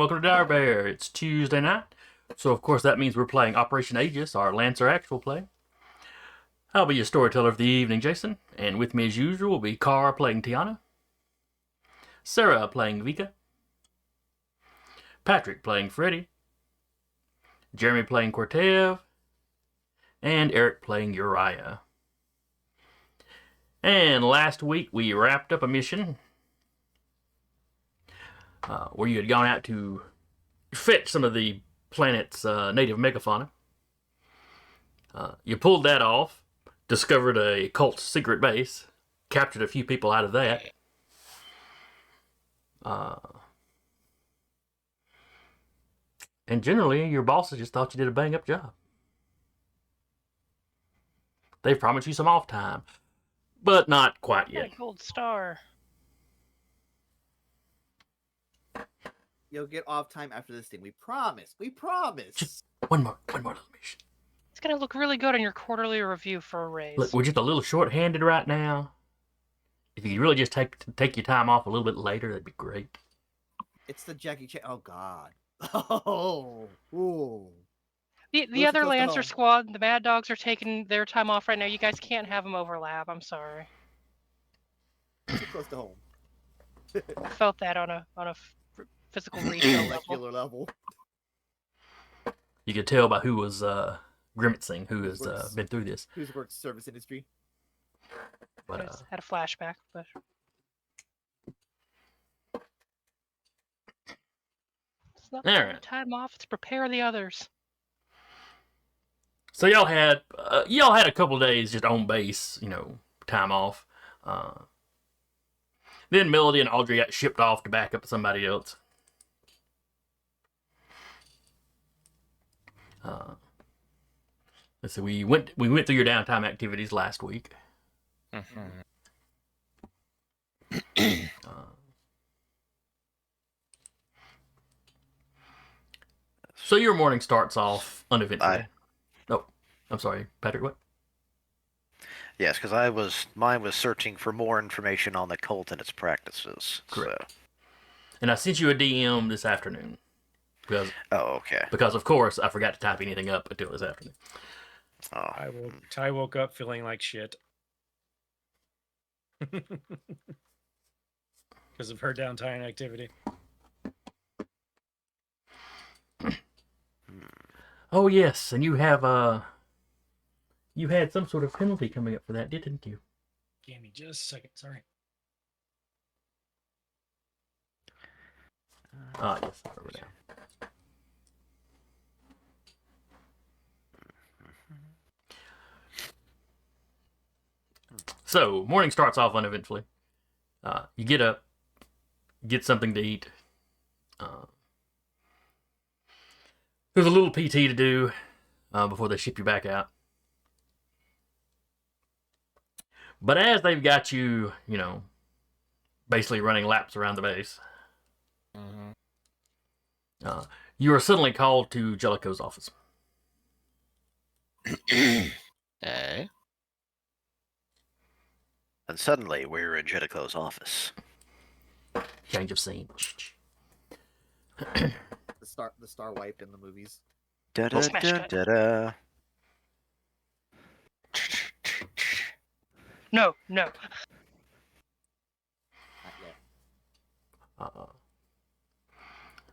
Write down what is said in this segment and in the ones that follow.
welcome to Dire Bear. It's Tuesday night, so of course that means we're playing Operation Aegis, our Lancer actual play. I'll be your storyteller of the evening, Jason, and with me as usual will be Cara playing Tiana, Sarah playing Vika, Patrick playing Freddy, Jeremy playing Cortev, and Eric playing Uriah. And last week we wrapped up a mission where you had gone out to fetch some of the planet's native megafauna. You pulled that off, discovered a cult secret base, captured a few people out of that. And generally, your bosses just thought you did a bang-up job. They promised you some off time, but not quite yet. A gold star. You'll get off time after this thing. We promise. We promise. Just one more little mission. It's gonna look really good on your quarterly review for a raise. Look, we're just a little short-handed right now. If you could really just take your time off a little bit later, that'd be great. It's the Jackie Chan. Oh God. Oh. Ooh. The other Lancer squad, the Mad Dogs, are taking their time off right now. You guys can't have them overlap. I'm sorry. Too close to home. I felt that on a physical retail level. You could tell by who was grimacing, who has been through this. Who's worked service industry? But, I just had a flashback, but it's not time off to prepare the others. So y'all had a couple days just on base, time off. Then Melody and Audrey got shipped off to back up somebody else. So we went through your downtime activities last week. So your morning starts off uneventfully. Oh, I'm sorry, Patrick. What? Yes, because mine was searching for more information on the cult and its practices. Correct. So. And I sent you a DM this afternoon. Because, okay. Because of course I forgot to type anything up until this afternoon. Oh. Ty woke up feeling like shit. Because of her downtime activity. Oh yes, and you have you had some sort of penalty coming up for that, didn't you? Give me just a second, sorry. Yes, I remember now. So, morning starts off uneventfully. You get up, get something to eat. There's a little PT to do before they ship you back out. But as they've got you, basically running laps around the base, you are suddenly called to Jellicoe's office. Hey. And suddenly, we're in Jellicoe's office. Change of scene. The star wiped in the movies. Da da da da da. No. Not yet.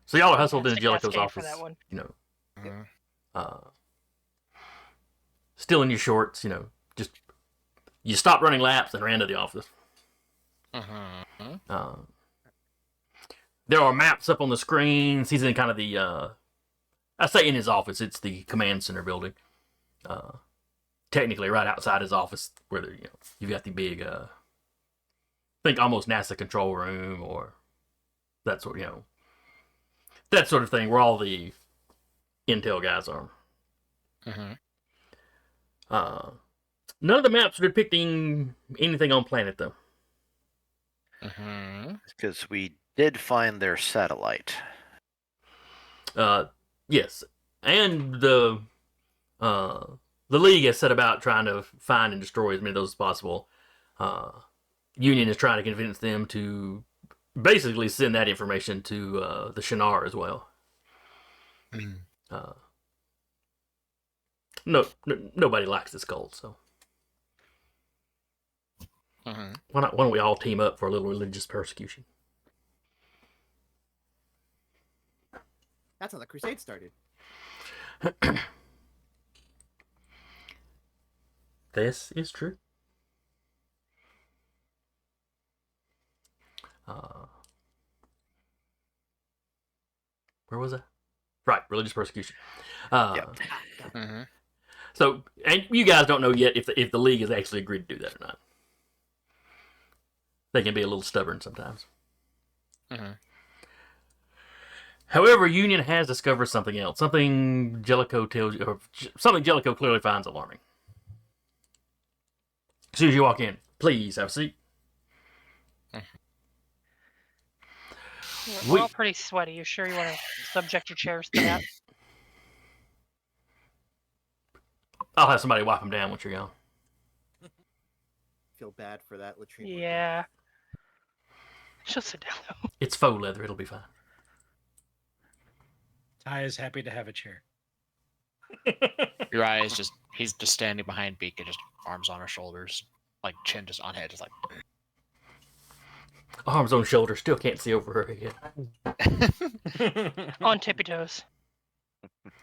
So y'all are hustled into Jellicoe's office. For that one. Still in your shorts, just you stopped running laps and ran to the office. There are maps up on the screens. He's in kind of the, I say in his office, it's the command center building. Technically right outside his office where you've got the big, I think almost NASA control room or that sort, that sort of thing where all the intel guys are. None of the maps are depicting anything on planet, though. Because we did find their satellite. Yes. And the League has set about trying to find and destroy as many of those as possible. Union is trying to convince them to basically send that information to the Shinar as well. Mm. Nobody likes this cult, so Mhm. why don't we all team up for a little religious persecution? That's how the crusade started. This is true. Where was I? Right, religious persecution. Yep. Mhm. So, and you guys don't know yet if the league has actually agreed to do that or not. They can be a little stubborn sometimes. Mhm. However, Union has discovered something else. Something Jellicoe tells you, or something Jellicoe clearly finds alarming. As soon as you walk in, please have a seat. We're all pretty sweaty. You sure you want to subject your chairs to that? I'll have somebody wipe them down once you're gone. Feel bad for that latrine. worker. Yeah. She'll sit down though. It's faux leather. It'll be fine. Ty is happy to have a chair. Uriah is he's just standing behind Beacon, just arms on her shoulders, like chin just on head, just like. Arms on shoulder. Still can't see over her head. On tippy toes.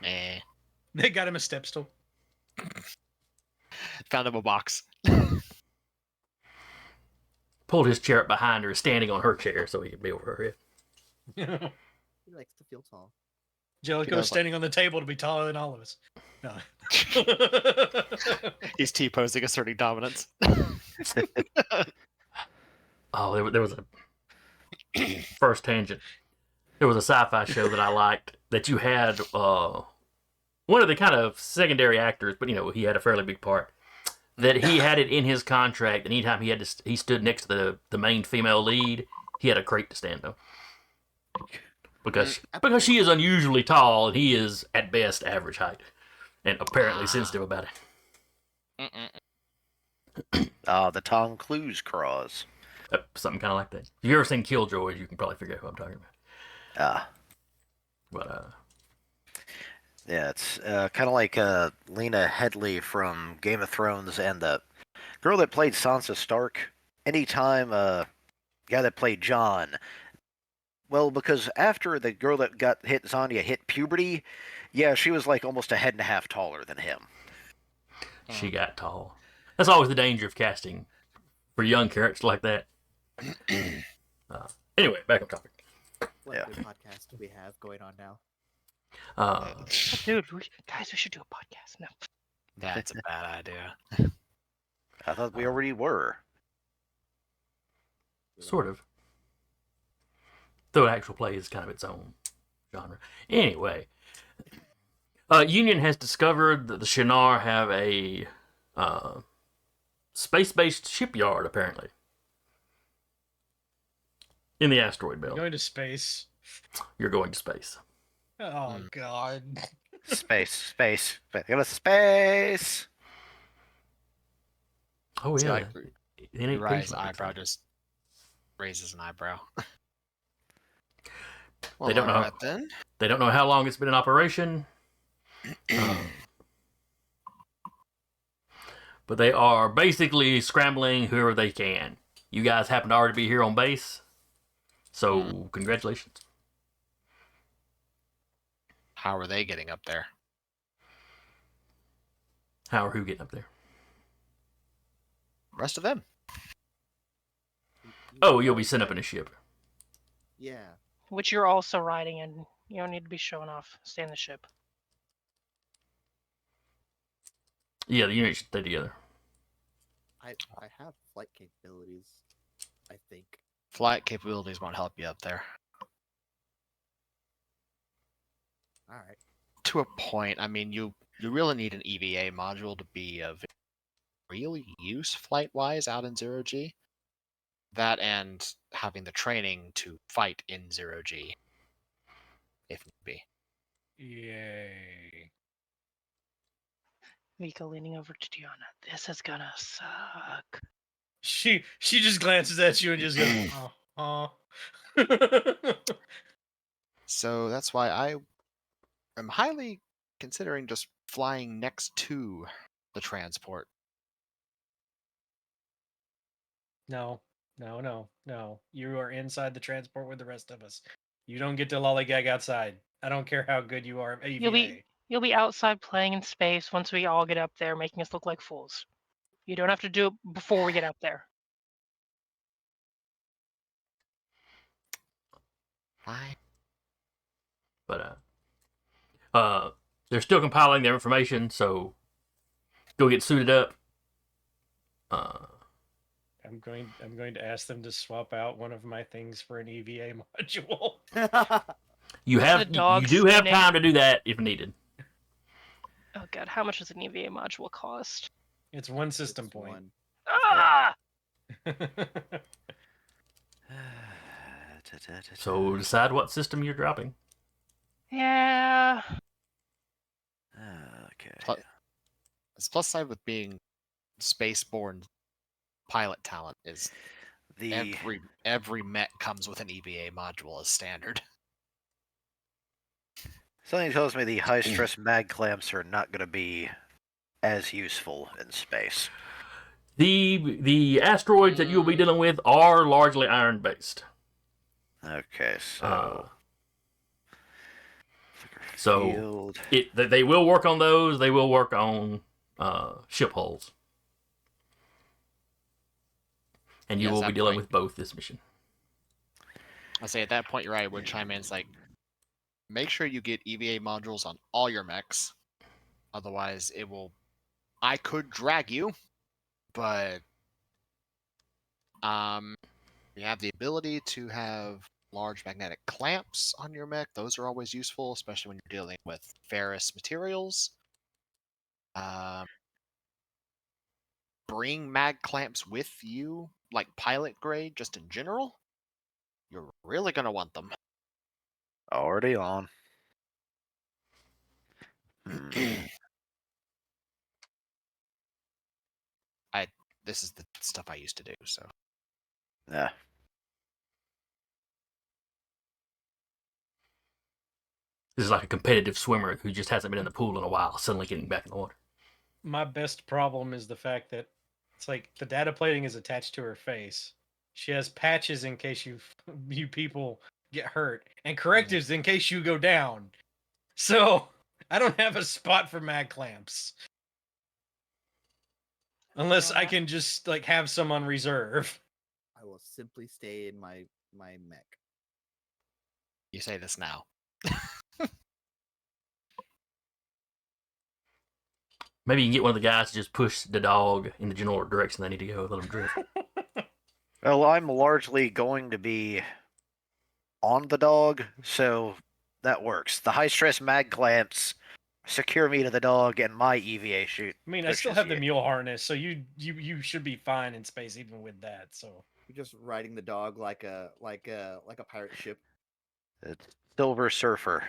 Eh. They got him a step stool. Found him a box. Pulled his chair up behind her, standing on her chair so he could be over her head. He likes to feel tall. Jellicoe's standing on the table to be taller than all of us. No. He's T-posing, asserting dominance. Oh, there was a first tangent. There was a sci-fi show that I liked that you had one of the kind of secondary actors, but he had a fairly big part. That he had it in his contract, and anytime he stood next to the main female lead, he had a crate to stand on. Because she is unusually tall, and he is at best average height, and apparently sensitive about it. The Tom Cruise cross. Something kind of like that. If you've ever seen Killjoys, you can probably figure out who I'm talking about. But Yeah, it's kind of like Lena Headey from Game of Thrones and the girl that played Sansa Stark. Anytime guy that played Jon. Well, because after the girl that got hit, Zanya, hit puberty, yeah, she was like almost a head and a half taller than him. she got tall. That's always the danger of casting for young characters like that. Anyway, back on topic. What Yeah. a good podcast we have going on now. Dude, guys, we should do a podcast. No. That's a bad idea. I thought we already were. Sort of. Though actual play is kind of its own genre. Anyway, Union has discovered that the Shinar have a space-based shipyard, apparently, in the asteroid belt. Going to space. You're going to space. Oh, God. Space. Go to space. Oh, See, yeah. like, It ain't Uriah's pretty much eyebrow like just raises an eyebrow. They don't know. alright then. They don't know how long it's been in operation. But they are basically scrambling whoever they can. You guys happen to already be here on base. So, congratulations. How are they getting up there? How or who getting up there? Rest of them. Oh, you'll be sent up in a ship. Yeah. Which you're also riding in. You don't need to be showing off. Stay in the ship. Yeah, the unit should stay together. I have flight capabilities, I think. Flight capabilities won't help you up there. All right. To a point. I mean, you really need an EVA module to be of real use flight-wise out in 0G. That and having the training to fight in 0G, if need be. Yay. Vika leaning over to Diana. This is gonna suck. She just glances at you and just goes, oh. Aw. So that's why I am highly considering just flying next to the transport. No. You are inside the transport with the rest of us. You don't get to lollygag outside. I don't care how good you are at EVA. You'll be outside playing in space once we all get up there, making us look like fools. You don't have to do it before we get up there. Fine. But they're still compiling their information, so go get suited up. I'm going to ask them to swap out one of my things for an EVA module. You do have time to do that if needed. Oh god, how much does an EVA module cost? It's one system It's point. one. Ah! So decide what system you're dropping. Yeah. Okay. Its plus side with being spaceborne pilot talent is every mech comes with an EVA module as standard. Something tells me the high stress mag clamps are not going to be as useful in space. The asteroids that you'll be dealing with are largely iron based. Okay, so so they will work on those. They will work on ship hulls, and you will be dealing with both this mission. I say at that point, you're right. I would chime in. It's like, make sure you get EVA modules on all your mechs. Otherwise, it will. I could drag you, but you have the ability to have large magnetic clamps on your mech. Those are always useful, especially when you're dealing with ferrous materials. Bring mag clamps with you, like pilot grade, just in general. You're really gonna want them. already on. This is the stuff I used to do, so. Yeah. This is like a competitive swimmer who just hasn't been in the pool in a while, suddenly getting back in the water. My best problem is the fact that it's like the data plating is attached to her face. She has patches in case you people get hurt, and correctives in case you go down. So I don't have a spot for mag clamps. Unless I can just like have some on reserve. I will simply stay in my mech. You say this now. Maybe you can get one of the guys to just push the dog in the general direction they need to go, let them drift. Well, I'm largely going to be on the dog, so that works. The high stress mag clamps secure me to the dog, and my EVA shoot. I mean, I still have the mule harness, so you should be fine in space even with that. So You're just riding the dog like a pirate ship. It's Silver Surfer.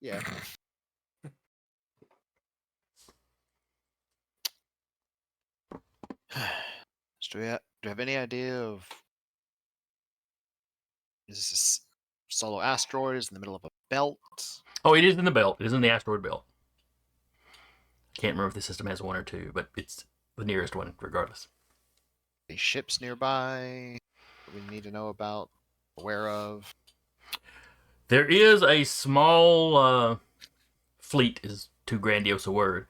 Yeah. So do you have any idea of? Is this a solo asteroid? Is it in the middle of a belt? Oh, it is in the belt. It is in the asteroid belt. Can't remember if the system has one or two, but it's the nearest one, regardless. Any ships nearby that we need to know about, aware of? There is a small fleet, is too grandiose a word.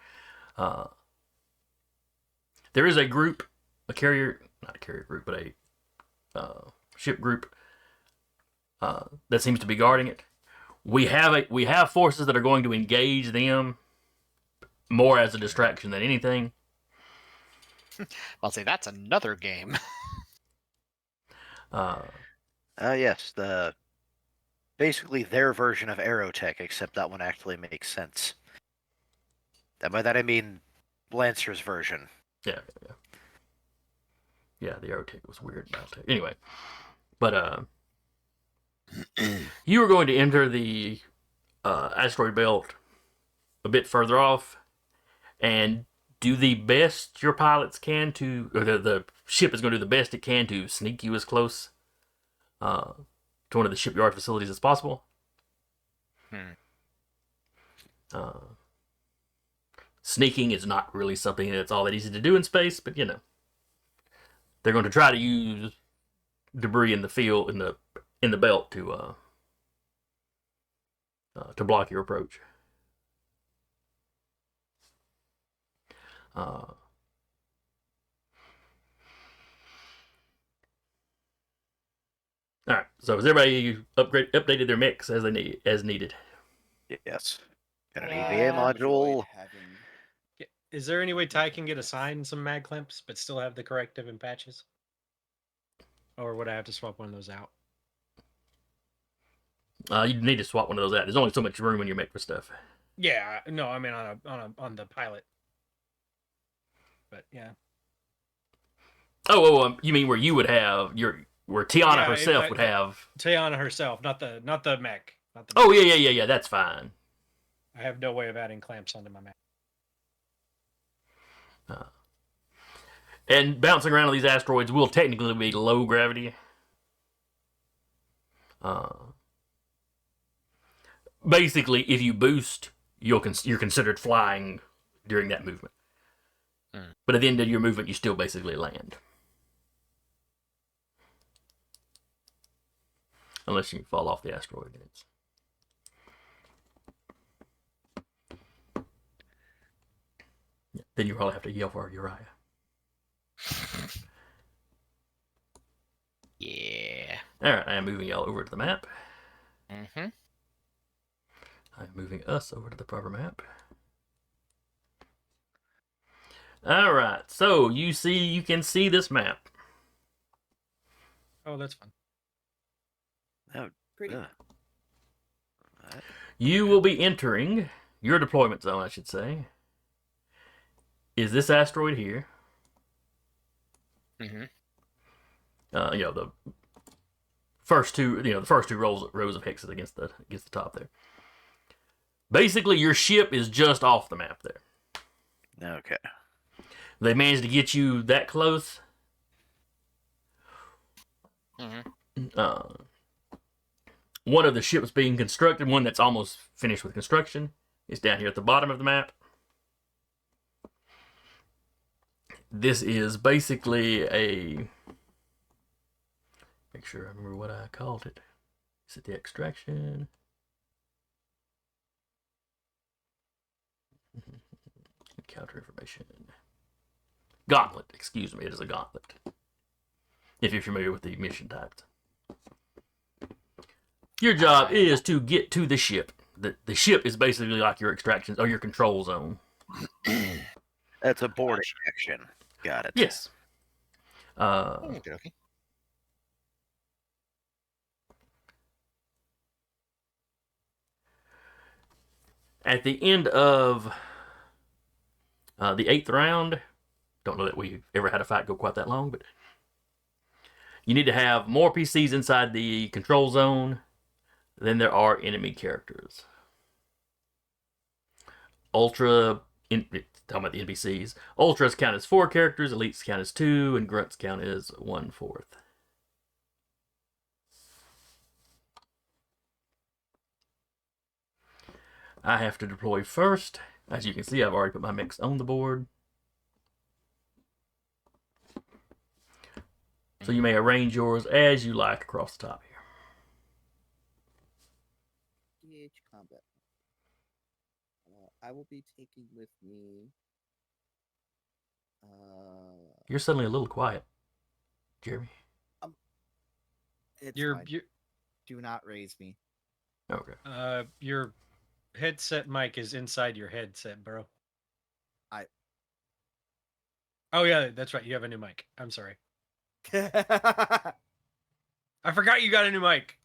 There is a group, not a carrier group, but a ship group that seems to be guarding it. We have forces that are going to engage them more as a distraction than anything. I'll say that's another game. Yes, basically their version of Aerotech, except that one actually makes sense. And by that I mean Lancer's version. Yeah, the Aerotech was weird about it. Anyway, but you are going to enter the asteroid belt a bit further off and do the best your pilots can to, or the ship is going to do the best it can to sneak you as close to one of the shipyard facilities as possible. Hmm. Sneaking is not really something that's all that easy to do in space, but you know, they're going to try to use debris in the field in the belt to block your approach. All right. So has everybody updated their mix as needed? Yes. Got an Yeah. EVA module. Is there any way Ty can get assigned some mag clamps but still have the corrective and patches? Or would I have to swap one of those out? You need to swap one of those out. There's only so much room in your mech for stuff. Yeah, no, I mean on the pilot. But yeah. Oh, you mean where you would have where Tiana Yeah, herself would have? Tiana herself, not the mech. Not the Oh mech. yeah. That's fine. I have no way of adding clamps onto my mech. And bouncing around on these asteroids will technically be low gravity. Basically, if you boost, you're considered flying during that movement. But at the end of your movement, you still basically land. Unless you fall off the asteroid. Then you probably have to yell for Uriah. Yeah. Alright, I am moving y'all over to the map. Mm-hmm. I'm moving us over to the proper map. Alright, so you can see this map. Oh, that's fun. Oh, Pretty. You will be entering your deployment zone, I should say. Is this asteroid here? Mm-hmm. The first two rows of hexes against the top there. Basically, your ship is just off the map there. okay. They managed to get you that close. Mm-hmm. One of the ships being constructed, one that's almost finished with construction, is down here at the bottom of the map. This is basically a... Make sure I remember what I called it. Is it the extraction? Counter information. Gauntlet, excuse me, it is a gauntlet. If you're familiar with the mission types. Your job is to get to the ship. The ship is basically like your extraction or your control zone. That's a boarding action. Got it. Yes. Okay. At the end of the 8th round, don't know that we've ever had a fight go quite that long, but you need to have more PCs inside the control zone than there are enemy characters. Talking about the NPCs. Ultras count as 4 characters, Elites count as 2, and Grunts count as 1/4. I have to deploy first. As you can see, I've already put my mix on the board. So you may arrange yours as you like across the top here. DH combat. I will be taking with me. You're suddenly a little quiet, Jeremy. It's You're fine. Do not raise me. Okay. Your headset mic is inside your headset, bro. Oh yeah, that's right. You have a new mic. I'm sorry. I forgot you got a new mic.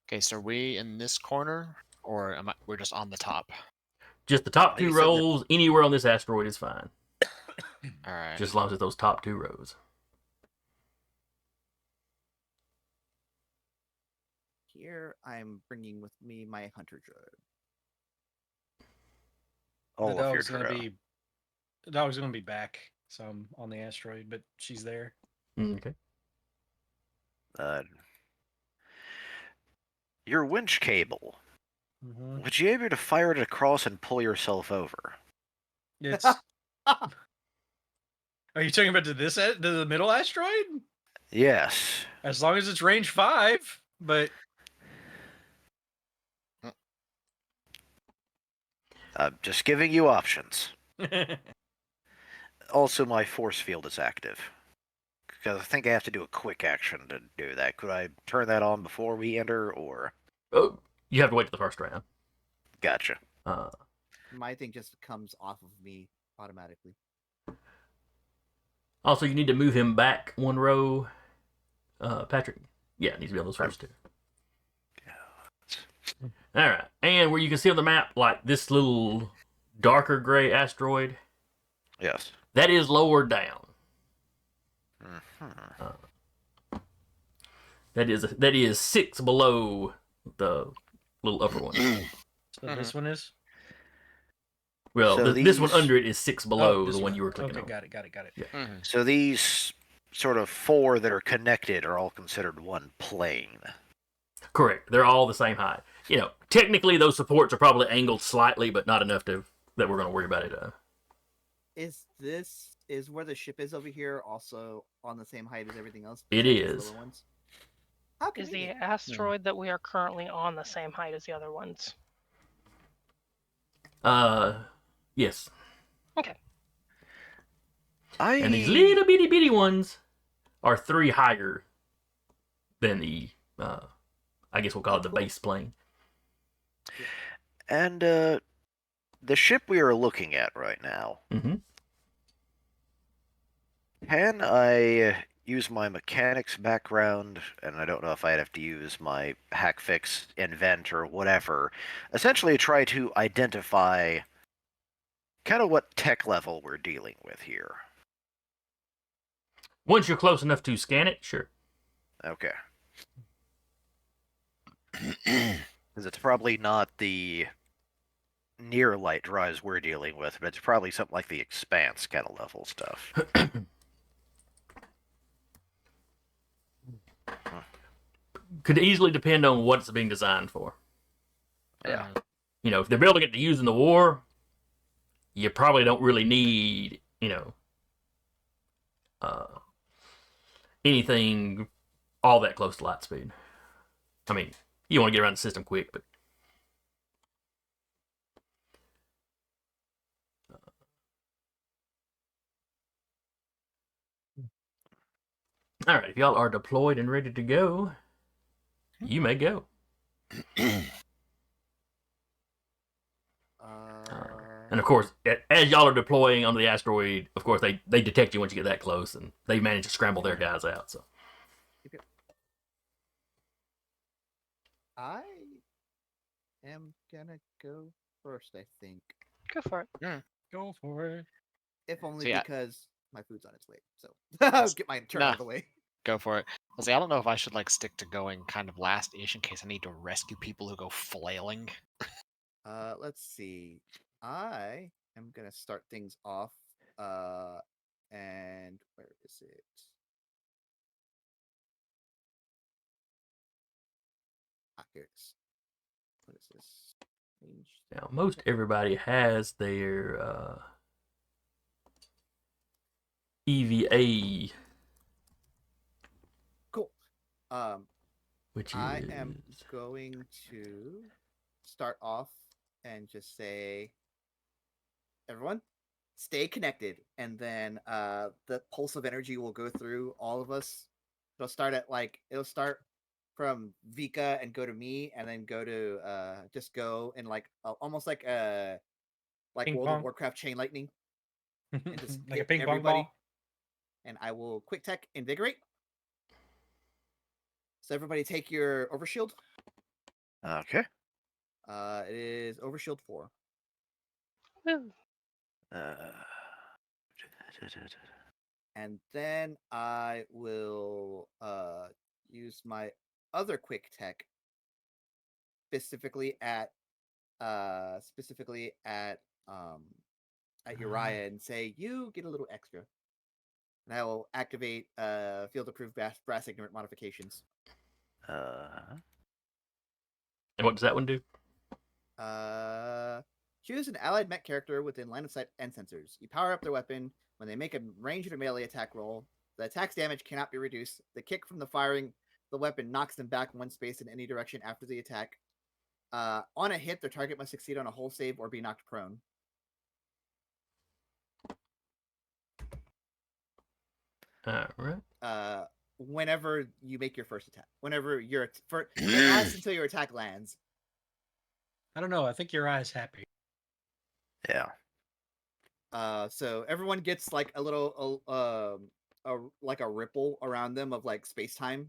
Okay, so are we in this corner, or we're just on the top? Just the top You 2 said that- rows, anywhere on this asteroid is fine. All right. Just as long as it's those top 2 rows. Here, I'm bringing with me my hunter droid. All The of your dog's gonna crew. be the dog's gonna be back. So I'm on the asteroid, but she's there. Okay. Uh, your winch cable. Mhm. Would you be able to fire it across and pull yourself over? It's. Are you talking about to the middle asteroid? Yes. As long as it's range 5, but I'm just giving you options. Also, my force field is active. Because I think I have to do a quick action to do that. Could I turn that on before we enter, or? Oh, you have to wait till the first round. Gotcha. My thing just comes off of me automatically. Also, you need to move him back one row. Patrick. Yeah, it needs to be on those first two. All right. And where you can see on the map, like this little darker gray asteroid, Yes. that is lower down. Mm-hmm. That is 6 below the little upper one. so this one is. Well, So this one these- under it is 6 below the one you were clicking on. Got it. Yeah. So these sort of 4 that are connected are all considered one plane. Correct. They're all the same height. You know, technically those supports are probably angled slightly, but not enough that we're going to worry about it. Is where the ship is over here also on the same height as everything else? It besides these is. lower ones? How Is the convenient. asteroid that we are currently on the same height as the other ones? Yes. Okay. And these little bitty ones are 3 higher than the, I guess we'll call it the base plane. And the ship we are looking at right now, Mm-hmm. can I use my mechanics background, and I don't know if I'd have to use my hack fix, invent, or whatever, essentially try to identify kind of what tech level we're dealing with here. Once you're close enough to scan it, sure. Okay. Because it's probably not the near light drives we're dealing with, but it's probably something like the Expanse kind of level stuff. Could easily depend on what it's being designed for. Yeah. You know, if they're building it to use in the war, you probably don't really need, anything all that close to light speed. I mean, you want to get around the system quick, but all right, if y'all are deployed and ready to go, you may go. And of course, as y'all are deploying onto the asteroid, of course they detect you once you get that close, and they manage to scramble their guys out. So I am gonna go first, I think. Go for it. Go for it. If only So, yeah. because my food's on its way. So I'll get my turn out Nah. of the way. Go for it. I'll say I don't know if I should like stick to going kind of last-ish in case I need to rescue people who go flailing. Let's see. I am gonna start things off. And where is it? Here it is. What is this? Range. now most everybody has their EVA, Cool. which I is am going to start off and just say, everyone, stay connected, and then the pulse of energy will go through all of us. It'll start from Vika and go to me, and then go to just go in like almost like Ping World pong. of Warcraft chain lightning, and just Like a hit ping pong everybody. ball. And I will quick tech invigorate. So everybody take your overshield. Okay. It is overshield 4. Woo. And then I will use my other quick tech specifically at Uriah and say, you get a little extra. And I will activate field approved brass ignorant modifications. Uh, And what does that one do? Choose an allied mech character within line of sight and sensors. You power up their weapon when they make a ranged or melee attack roll. The attack's damage cannot be reduced. The kick from the firing the weapon knocks them back one space in any direction after the attack. On a hit, their target must succeed on a hull save or be knocked prone. All right. Whenever you make your first attack, whenever it lasts until your attack lands. I don't know. I think your eye's happy. yeah. So everyone gets like a little, like a ripple around them of like space time,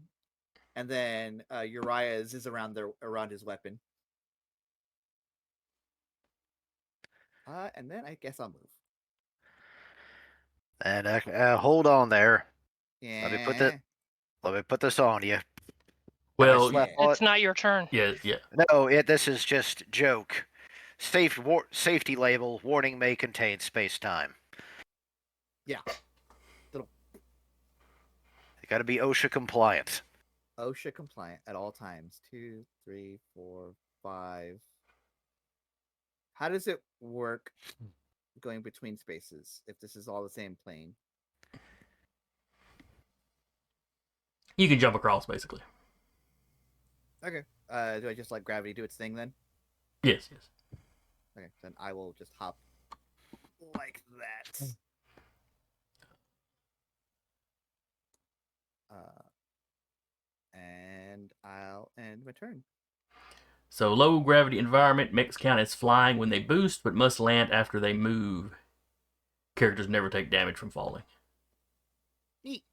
and then Uriah's is around his weapon. And then I guess I'll move. And hold on there. Yeah. Let me put this on you. Well, It's not your turn. yeah. No, this is just joke. Safety label. Warning may contain space time. Yeah. You got to be OSHA compliant. OSHA compliant at all times. 2, 3, 4, 5. How does it work going between spaces if this is all the same plane? You can jump across, basically. Okay. Do I just let gravity do its thing then? Yes. Okay, then I will just hop like that. And I'll end my turn. So low gravity environment, mechs count as flying when they boost, but must land after they move. Characters never take damage from falling. Neat.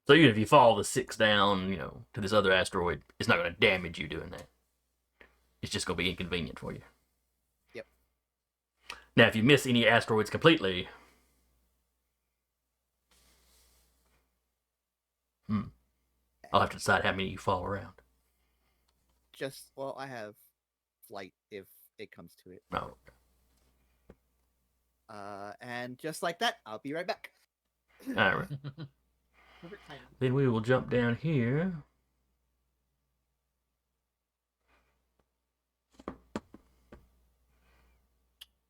So even if you fall the 6 down, to this other asteroid, it's not going to damage you doing that. It's just going to be inconvenient for you. Yep. Now, if you miss any asteroids completely, I'll have to decide how many you fall around. I have flight if it comes to it. Oh. And just like that, I'll be right back. All right. Then we will jump down here.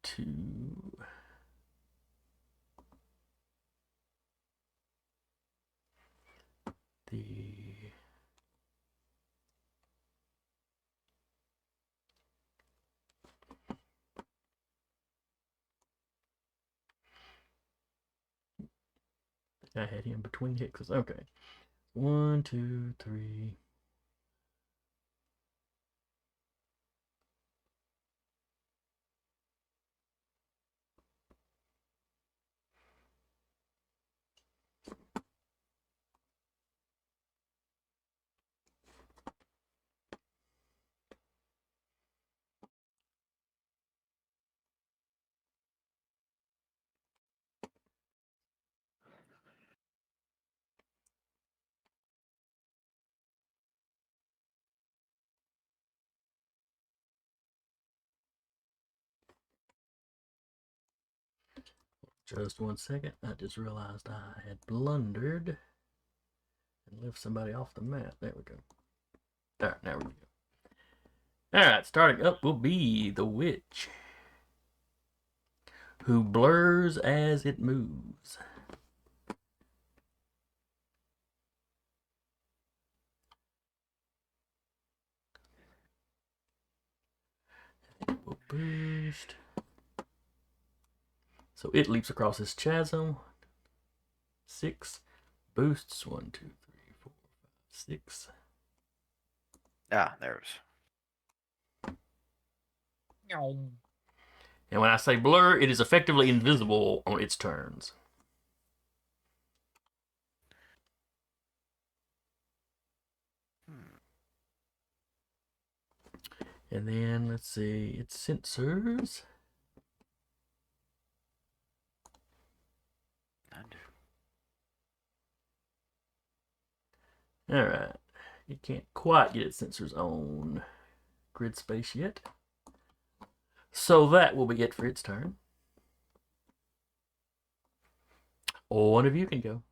To the I had him between hexes. Okay. 1, 2, 3. Just 1 second. I just realized I had blundered and left somebody off the map. There we go. All right, now we go. All right, starting up will be the witch, who blurs as it moves. It will boost. So it leaps across this chasm. 6 boosts. 1, 2, 3, 4, 5, 6. Ah, there's. And when I say blur, it is effectively invisible on its turns. And then let's see, its sensors. All right, it can't quite get its sensors on grid space yet. So that will be it for its turn. One of you can go.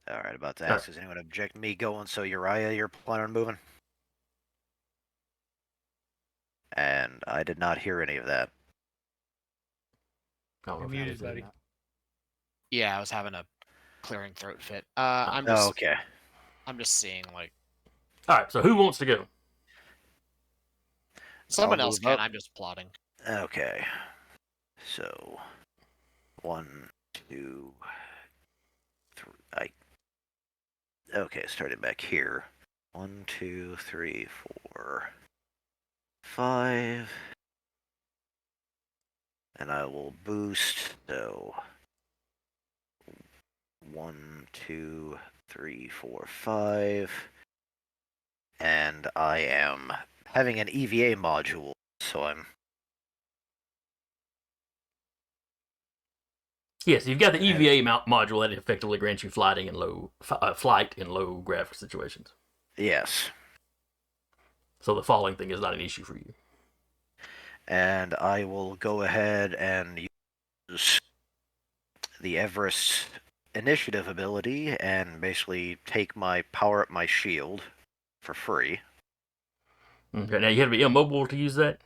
All right, about to All ask, does anyone object me going? So Uriah, you're planning on moving? And I did not hear any of that. Oh, You're okay. muted, buddy. Yeah, I was having a clearing throat fit. Oh, Oh, okay. I'm just seeing like All right. So who wants to go? someone I'll else move can. up. I'm just plotting. Okay. So, 1, 2, 3. Okay, starting back here. 1, 2, 3, 4, 5. And I will boost. So, 1, 2, 3, 4, 5. And I am having an EVA module, so I'm. Yes, you've got the EVA module that effectively grants you flight in low gravity situations. Yes. So the falling thing is not an issue for you. And I will go ahead and use the Everest initiative ability and basically power up my shield for free. Okay, now you have to be immobile to use that.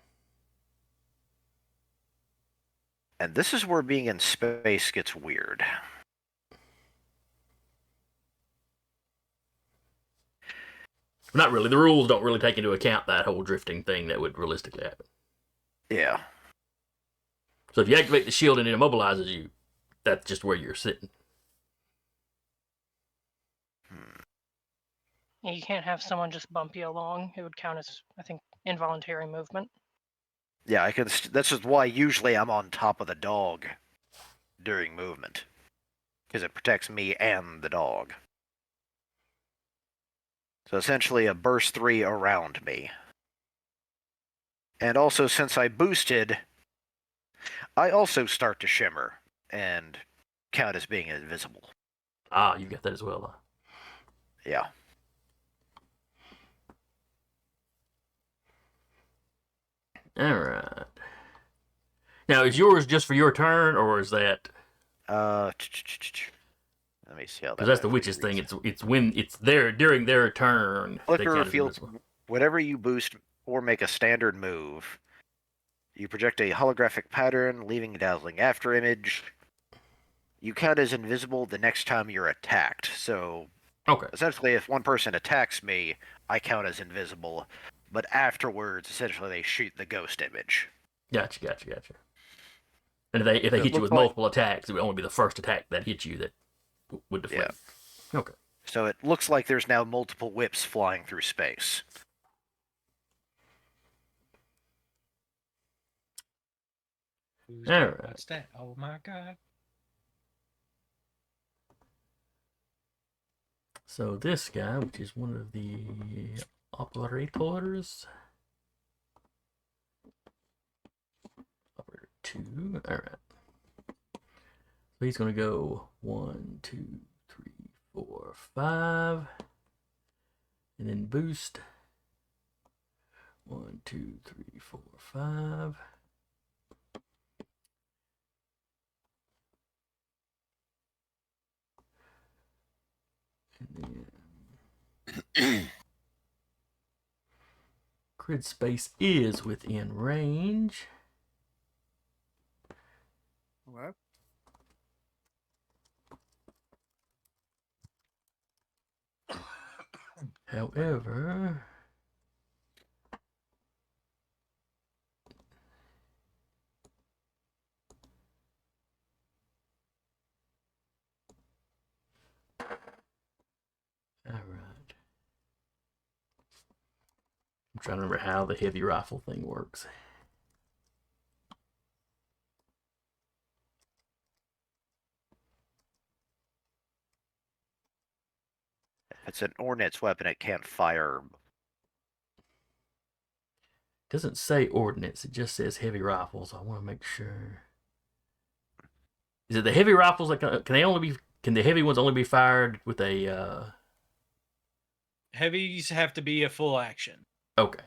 And this is where being in space gets weird. Not really. The rules don't really take into account that whole drifting thing that would realistically happen. Yeah. So if you activate the shield and it immobilizes you, that's just where you're sitting. Yeah, you can't have someone just bump you along. It would count as, I think, involuntary movement. Yeah, I can. This is why usually I'm on top of the dog during movement, because it protects me and the dog. So essentially a burst 3 around me. And also, since I boosted, I also start to shimmer and count as being invisible. Ah, you got that as well. Yeah. All right. Now, is yours just for your turn, or is that? Let me see how that. Because that's the witch's thing. It's when it's there during their turn. They Flicker count as field. invisible. Whenever you boost or make a standard move, you project a holographic pattern, leaving a dazzling after image. You count as invisible the next time you're attacked. So, Okay. essentially, if one person attacks me, I count as invisible. But afterwards, essentially, they shoot the ghost image. Gotcha. And if they hit you with multiple attacks, it would only be the first attack that hit you that would deflect. Yeah. Okay. So it looks like there's now multiple whips flying through space. All right. What's that? Oh my god. So this guy, which is one of the operators. Operator 2. All right. So he's going to go 1, 2, 3, 4, 5. And then boost. 1, 2, 3, 4, 5. And then grid space is within range. Okay. However, all right. I'm trying to remember how the heavy rifle thing works. If it's an ordnance weapon, it can't fire. It doesn't say ordnance, it just says heavy rifles. I want to make sure. Is it the heavy rifles that can the heavy ones only be fired with a Heavies have to be a full action. Okay.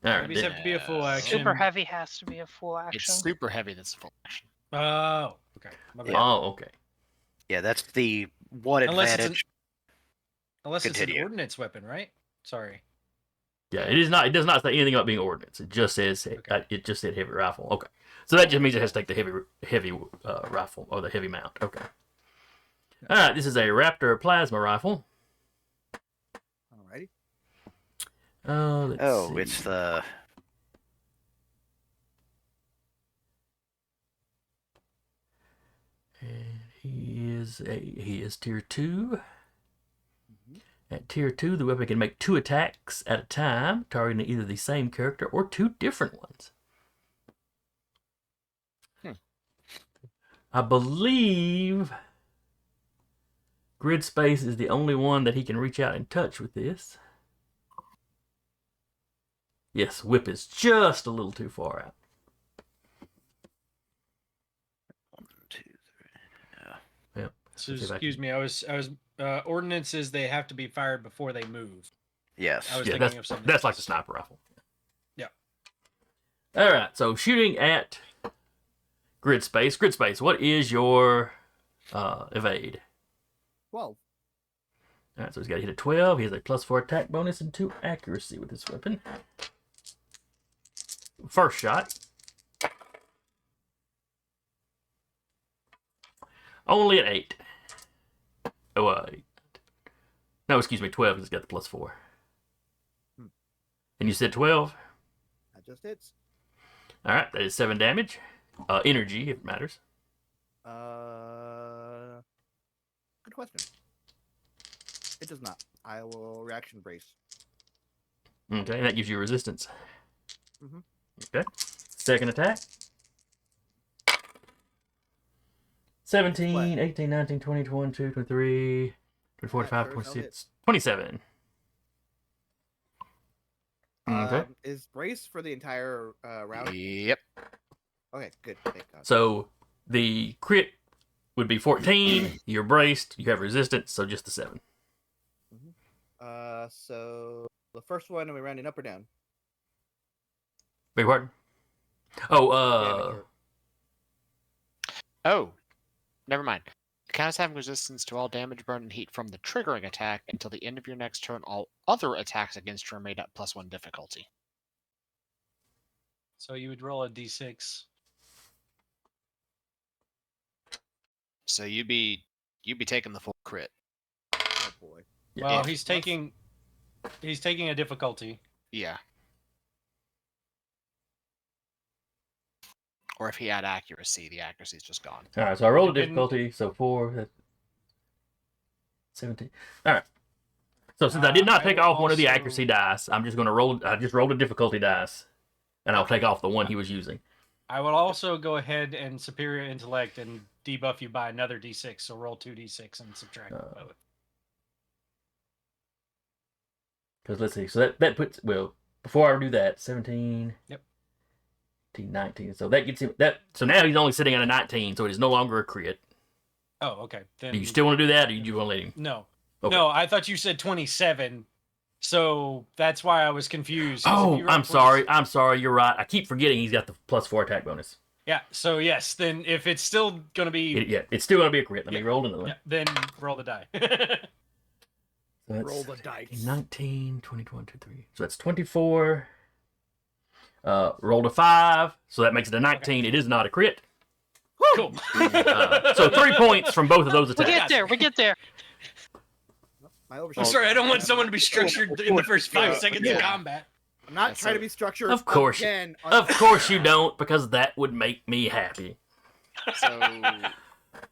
All right. Heavies have to be a full action. Super heavy has to be a full action. It's super heavy that's full action. Oh, okay. My bad. Oh, okay. Yeah, that's the one Unless advantage. Unless it's Continue. an ordnance weapon, right? Sorry. Yeah, it is not. It does not say anything about being ordnance. It just says Okay. it just said heavy rifle. Okay, so that just means it has to take the heavy rifle or the heavy mount. Okay. All right, this is a Raptor plasma rifle. Alrighty. Let's see. It's the And he is tier 2. Mhm. At tier 2, the weapon can make 2 attacks at a time, targeting either the same character or 2 different ones. I believe Grid Space is the only one that he can reach out and touch with this. Yes, Whip is just a little too far out. 1, 2, 3. Yep. So Let's see if I excuse can- me. I was ordinances. They have to be fired before they move. Yes. I was Yeah, thinking of something. that's like the sniper rifle. Yeah. All right, so shooting at Grid Space. Grid Space, what is your evade? 12. All right, so he's got to hit a 12. He has a +4 attack bonus and 2 accuracy with this weapon. First shot. Only an 8. Oh, no, excuse me, 12 because he's got the +4. And you said 12? That just hits. All right, that is 7 damage. Energy, if it matters. Good question. It does not. I will reaction brace. Okay, that gives you resistance. Mhm. Okay. Second attack. 17, What? 18, 19, 20, 21, 22, 23, 24, That 25, sure as hell 26, 27. Okay. Is brace for the entire round? Yep. Okay, good. Thank God. So the crit would be 14. You're braced. You have resistance, so just the 7. So the first one, are we rounding up or down? Beg your pardon? Oh, Damage Oh, never mind. Counters having resistance to all damage, burn, and heat from the triggering attack until the end of your next turn. All other attacks against you are made at +1 difficulty. So you would roll a d6. So you'd be taking the full crit. Oh boy. yeah, Well, if- he's taking a difficulty. Yeah. Or if he had accuracy, the accuracy's just gone. all right, so I rolled a Depending- difficulty, so 4, that's 17. All right. So since I did not I take will off one of the also- accuracy dice, I'm just going to roll. I just rolled a difficulty dice, and I'll take off the one he was using. I will also go ahead and superior intellect and debuff you by another d6. So roll 2d6 and subtract both. Because let's see, so that puts, well, before I do that, 17, Yep. 18, 19. So that gets him, so now he's only sitting at a 19, so it is no longer a crit. Oh, okay. Then Do you still want to do that, or do you want to let him? no, Okay. no. I thought you said 27, so that's why I was confused. 'cause if Oh, you were I'm at 20 sorry. I'm sorry. You're right. I keep forgetting he's got the +4 attack bonus. Yeah. So yes, then if it's still gonna be, Yeah, it's still going to be a crit. Let me Yeah. roll another one. yeah, then roll the die. So that's Roll the dice. 19, 21, 23. So that's 24. Rolled a 5, so that makes it a 19. It is not a crit. Cool. So 3 points from both of those We attacks. get there. We get there. My I'm overshot. sorry, I don't want someone to be structured in the first 5 seconds of Yeah. combat. I'm not That's trying to it. be structured. Of course. Again, Of course you don't, because that would make me happy.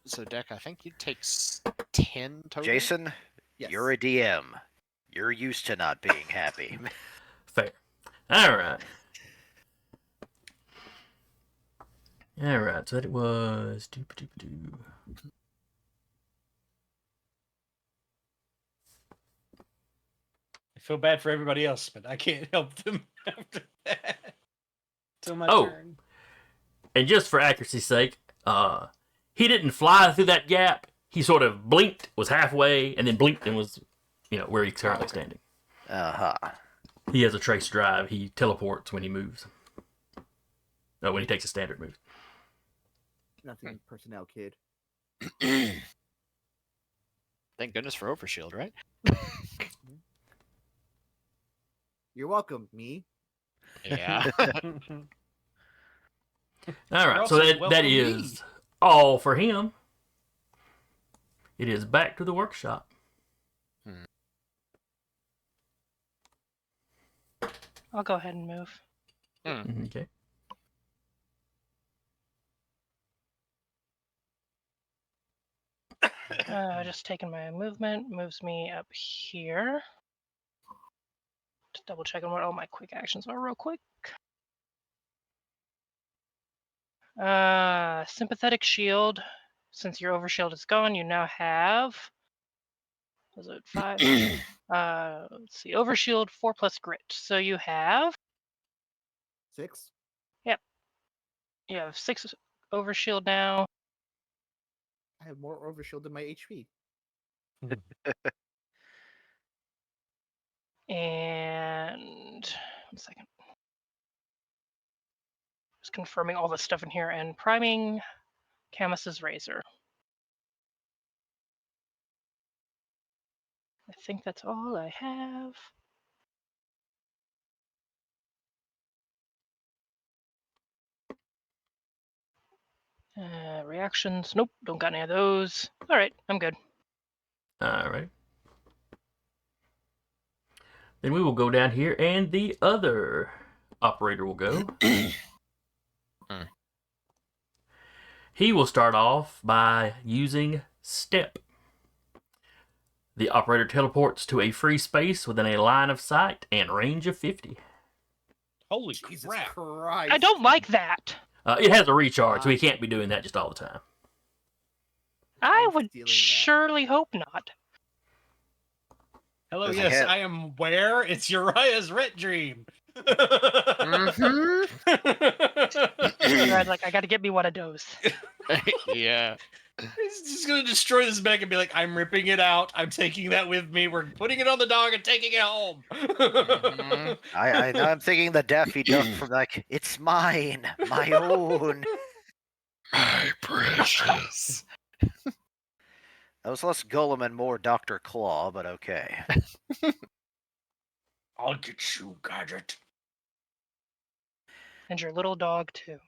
So Deck, I think you'd take 10 total. Jason, Yes. you're a DM. You're used to not being happy. Fair. All right. All right. So that it was. I feel bad for everybody else, but I can't help them after that. Till my Oh. turn. And just for accuracy's sake, he didn't fly through that gap. He sort of blinked, was halfway, and then blinked and was, where he's currently standing. He has a trace drive. He teleports when he moves. No, when he takes a standard move. Nothing personnel, kid. Thank goodness for Overshield, right? You're welcome, me. Yeah. All right, so also that welcome me. is all for him. It is back to the workshop. I'll go ahead and move. Okay. Just taking my movement, moves me up here. Just double checking what all my quick actions are real quick. Sympathetic shield. Since your overshield is gone, you now have. Was it 5? Let's see. Overshield 4+ grit. So you have. 6. Yep. You have 6 overshield now. I have more overshield than my HP. And 1 second. Just confirming all the stuff in here and priming Camus's razor. I think that's all I have. Reactions. Nope, don't got any of those. All right, I'm good. All right. Then we will go down here, and the other operator will go. He will start off by using Step. The operator teleports to a free space within a line of sight and range of 50. Holy Jesus crap! Christ. I don't like that. It has a recharge, so he can't be doing that just all the time. I I'm would stealing that. surely hope not. Hello, Does he yes, hit? I am where? It's Uriah's Ret Dream. Conrad's like, I gotta get me one of those. Yeah. He's just gonna destroy this mech and be like, I'm ripping it out. I'm taking that with me. We're putting it on the dog and taking it home. I know I'm thinking the Daffy Duck from like, it's mine, my own. My precious. That was less Golem and more Dr. Claw, but okay. I'll get you, Gadget. And your little dog, too.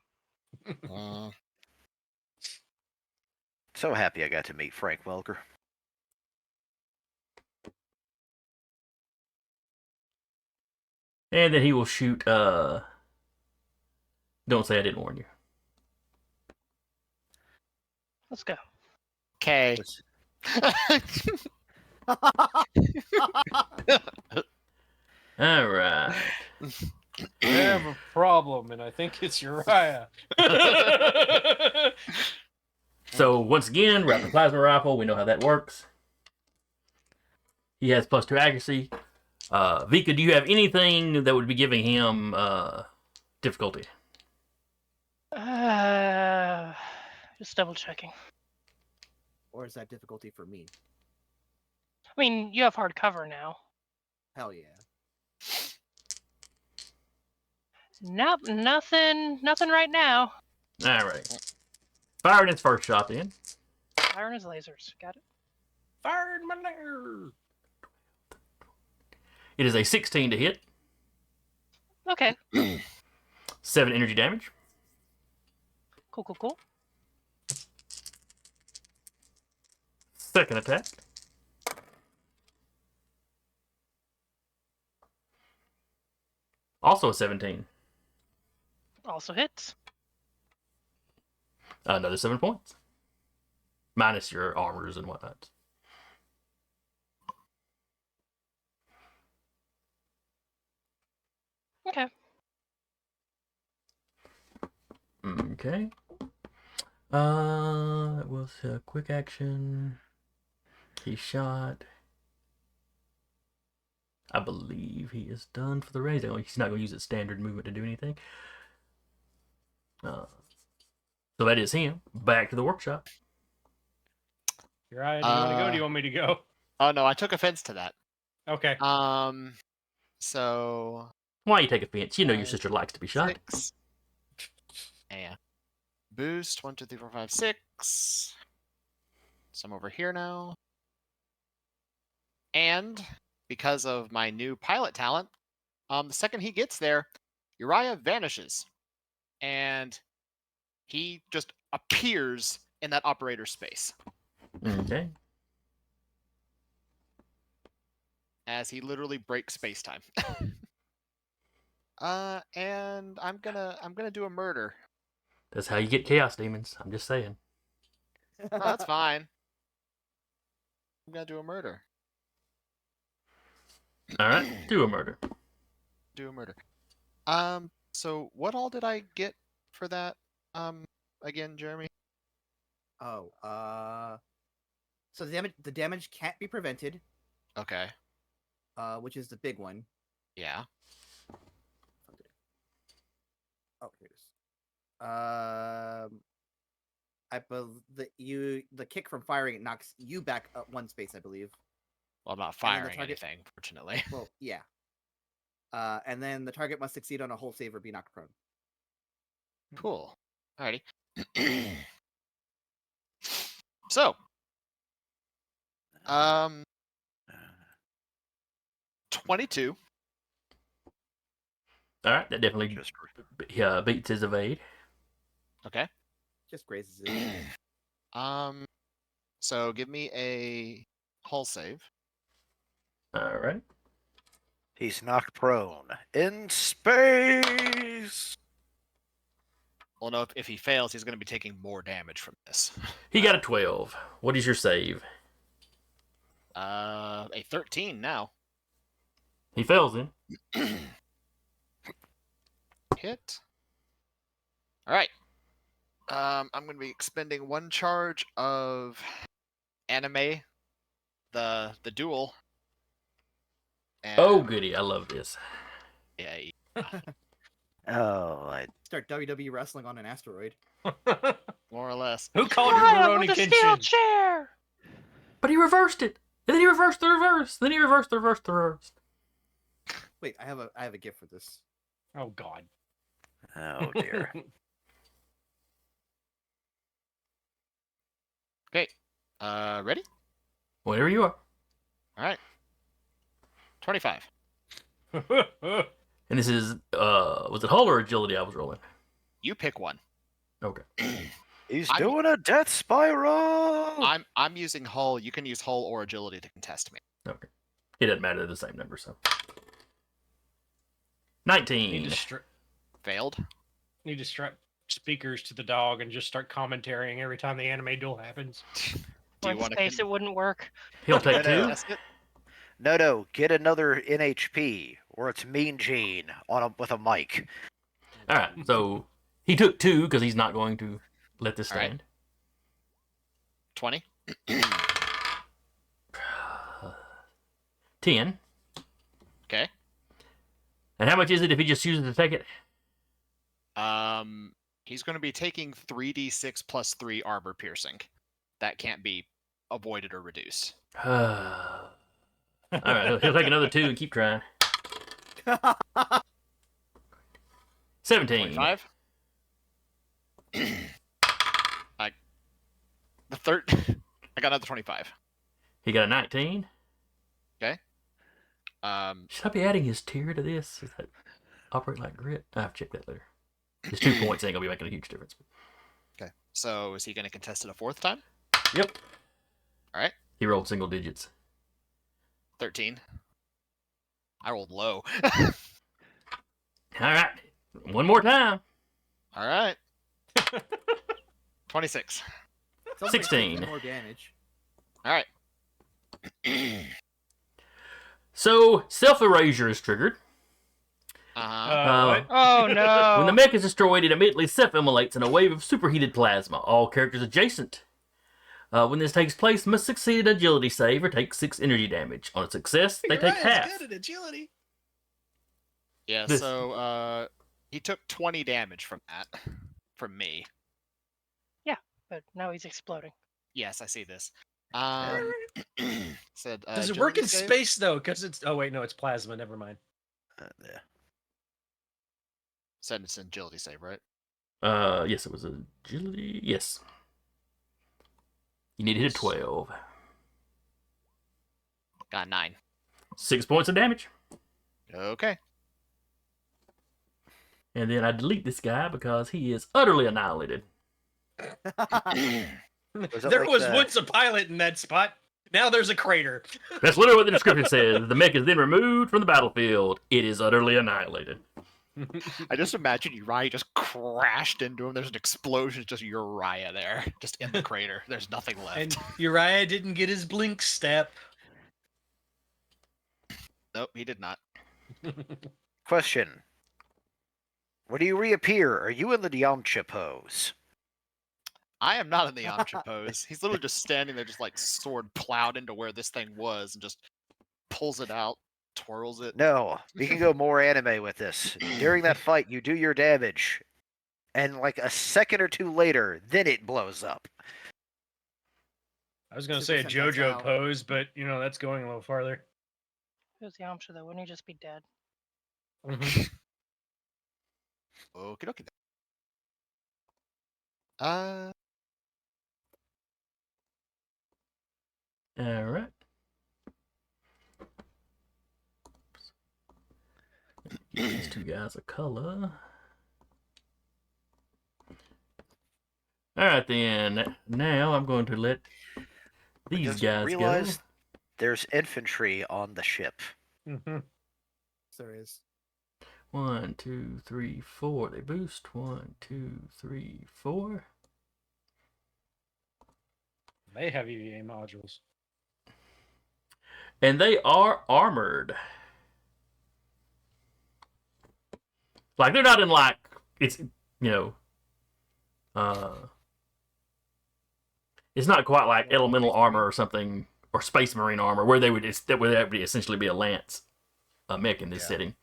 So happy I got to meet Frank Welker. And then he will shoot, don't say I didn't warn you. Let's go. Okay. All right. I have a problem, and I think it's Uriah. So, once again, rapid plasma rifle, we know how that works. He has +2 accuracy. Vika, do you have anything that would be giving him difficulty? Just double checking. Or is that difficulty for me? I mean, you have hard cover now. Hell yeah. Nope, nothing right now. All right. Firing his first shot then. Firing his lasers. Got it. Fired my lair. It is a 16 to hit. Okay. 7 energy damage. Cool. Second attack. Also a 17. Also hits. Another 7 points. Minus your armors and whatnot. Okay. Okay. That was a quick action. He shot. I believe he is done for the raise. He's not going to use his standard movement to do anything. So that is him. Back to the workshop. Uriah, do you want to go? Or do you want me to go? Oh no, I took offense to that. Okay. So Why you take offense? You know your 5, sister likes to be shot. 6. Yeah. Boost 1, 2, 3, 4, 5, 6. So I'm over here now. And because of my new pilot talent, the second he gets there, Uriah vanishes. And he just appears in that operator space Okay. as he literally breaks space-time. And I'm gonna do a murder. That's how you get chaos demons. I'm just saying. No, that's fine. I'm gonna do a murder. All right, do a murder. Do a murder. So what all did I get for that? Again, Jeremy? Oh, so the damage can't be prevented, Okay. which is the big one. Yeah. Oh, here it is. The kick from firing it knocks you back up 1 space, I believe. Well, I'm not And then the firing target- anything, fortunately. Well, yeah. And then the target must succeed on a hull save or be knocked prone. Cool. Alrighty. So, 22. All right, that definitely Just beats his evade. Okay. Just grazes it. So give me a hull save. All right. he's knocked prone in space. Well, no, if he fails, he's going to be taking more damage from this. He got a 12. What is your save? A 13 now. He fails then. Hit. All right. I'm going to be expending 1 charge of anime, the duel. And, Oh, goody. I love this. Yeah. Oh, Start WWE wrestling on an asteroid. More or less. Who called you Uriah Rurouni with a steel Kenshin? chair! But he reversed it. And then he reversed the reverse. Then he reversed the reverse the reverse. Wait, I have a gift for this. Oh God. oh dear. Okay. Ready? Whenever you are. All right. 25. And this is, was it hull or agility I was rolling? You pick one. Okay. He's I'm- doing a death spiral. I'm using hull. You can use hull or agility to contest me. Okay. It doesn't matter. They're the same number, so. Need 19. to, Failed. need to strap speakers to the dog and just start commentating every time the anime duel happens. Do you In want space, it wouldn't work. He'll take No, no. 2. contest it? No, get another NHP, or it's Mean Gene with a mic. All right. So he took 2 because he's not going to let this All right. stand. 20. 10. Okay. And how much is it if he just chooses to take it? He's going to be taking 3d6 plus 3 armor piercing. That can't be avoided or reduced. All right. He'll take another 2 and keep trying. 17. 25. I got another 25. He got a 19. Should I be adding his tier to this? Does that operate like grit? I have to check that later. His 2 points ain't gonna be making a huge difference. Okay. So is he going to contest it a 4th time? Yep. All right. He rolled single digits. 13. I rolled low. All right. One more time. All right. 26. Sounds like 16. More damage. All right. So self erasure is triggered. Uh-huh. What? Oh no! When the mech is destroyed, it immediately self-immolates in a wave of superheated plasma. All characters adjacent. When this takes place, must succeed an agility save or take 6 energy damage. On a success, they take half. good at agility. Yeah, This- so he took 20 damage from that. From me. But now he's exploding. Yes, I see this. Said, Does it work in agility save? space though? Because it's. Oh wait, no, it's plasma. Never mind. Yeah. Said it's an agility save, right? Yes, it was agility. Yes. You need to hit a 12. Got 9. 6 points of damage. Okay. And then I delete this guy because he is utterly annihilated. Was that There like was the- once a pilot in that spot. Now there's a crater. That's literally what the description says. The mech is then removed from the battlefield. It is utterly annihilated. I just imagine Uriah just crashed into him. There's an explosion. It's just Uriah there, just in the crater. There's nothing left. And Uriah didn't get his blink step. Nope, he did not. Question. When you reappear, are you in the Yamcha pose? I am not in the Yamcha pose. He's literally just standing there, just like sword plowed into where this thing was, and just pulls it out, twirls it. No, we can go more anime with this. During that fight, you do your damage, and like a second or two later, then it blows up. I was going to say a 2% JoJo how- pose, but that's going a little farther. It was Yamcha though. Wouldn't he just be dead? Okie dokie. Uh, All right. Give these two guys a color. All right, then. Now I'm going to let these Because guys realize go. there's infantry on the ship. There is. 1, 2, 3, 4. They boost. 1, 2, 3, 4. They have EVA modules. And they are armored. Like, they're not in, like, it's, it's not quite like elemental armor or something, or space marine armor, where that would essentially be a lance, a mech in this setting.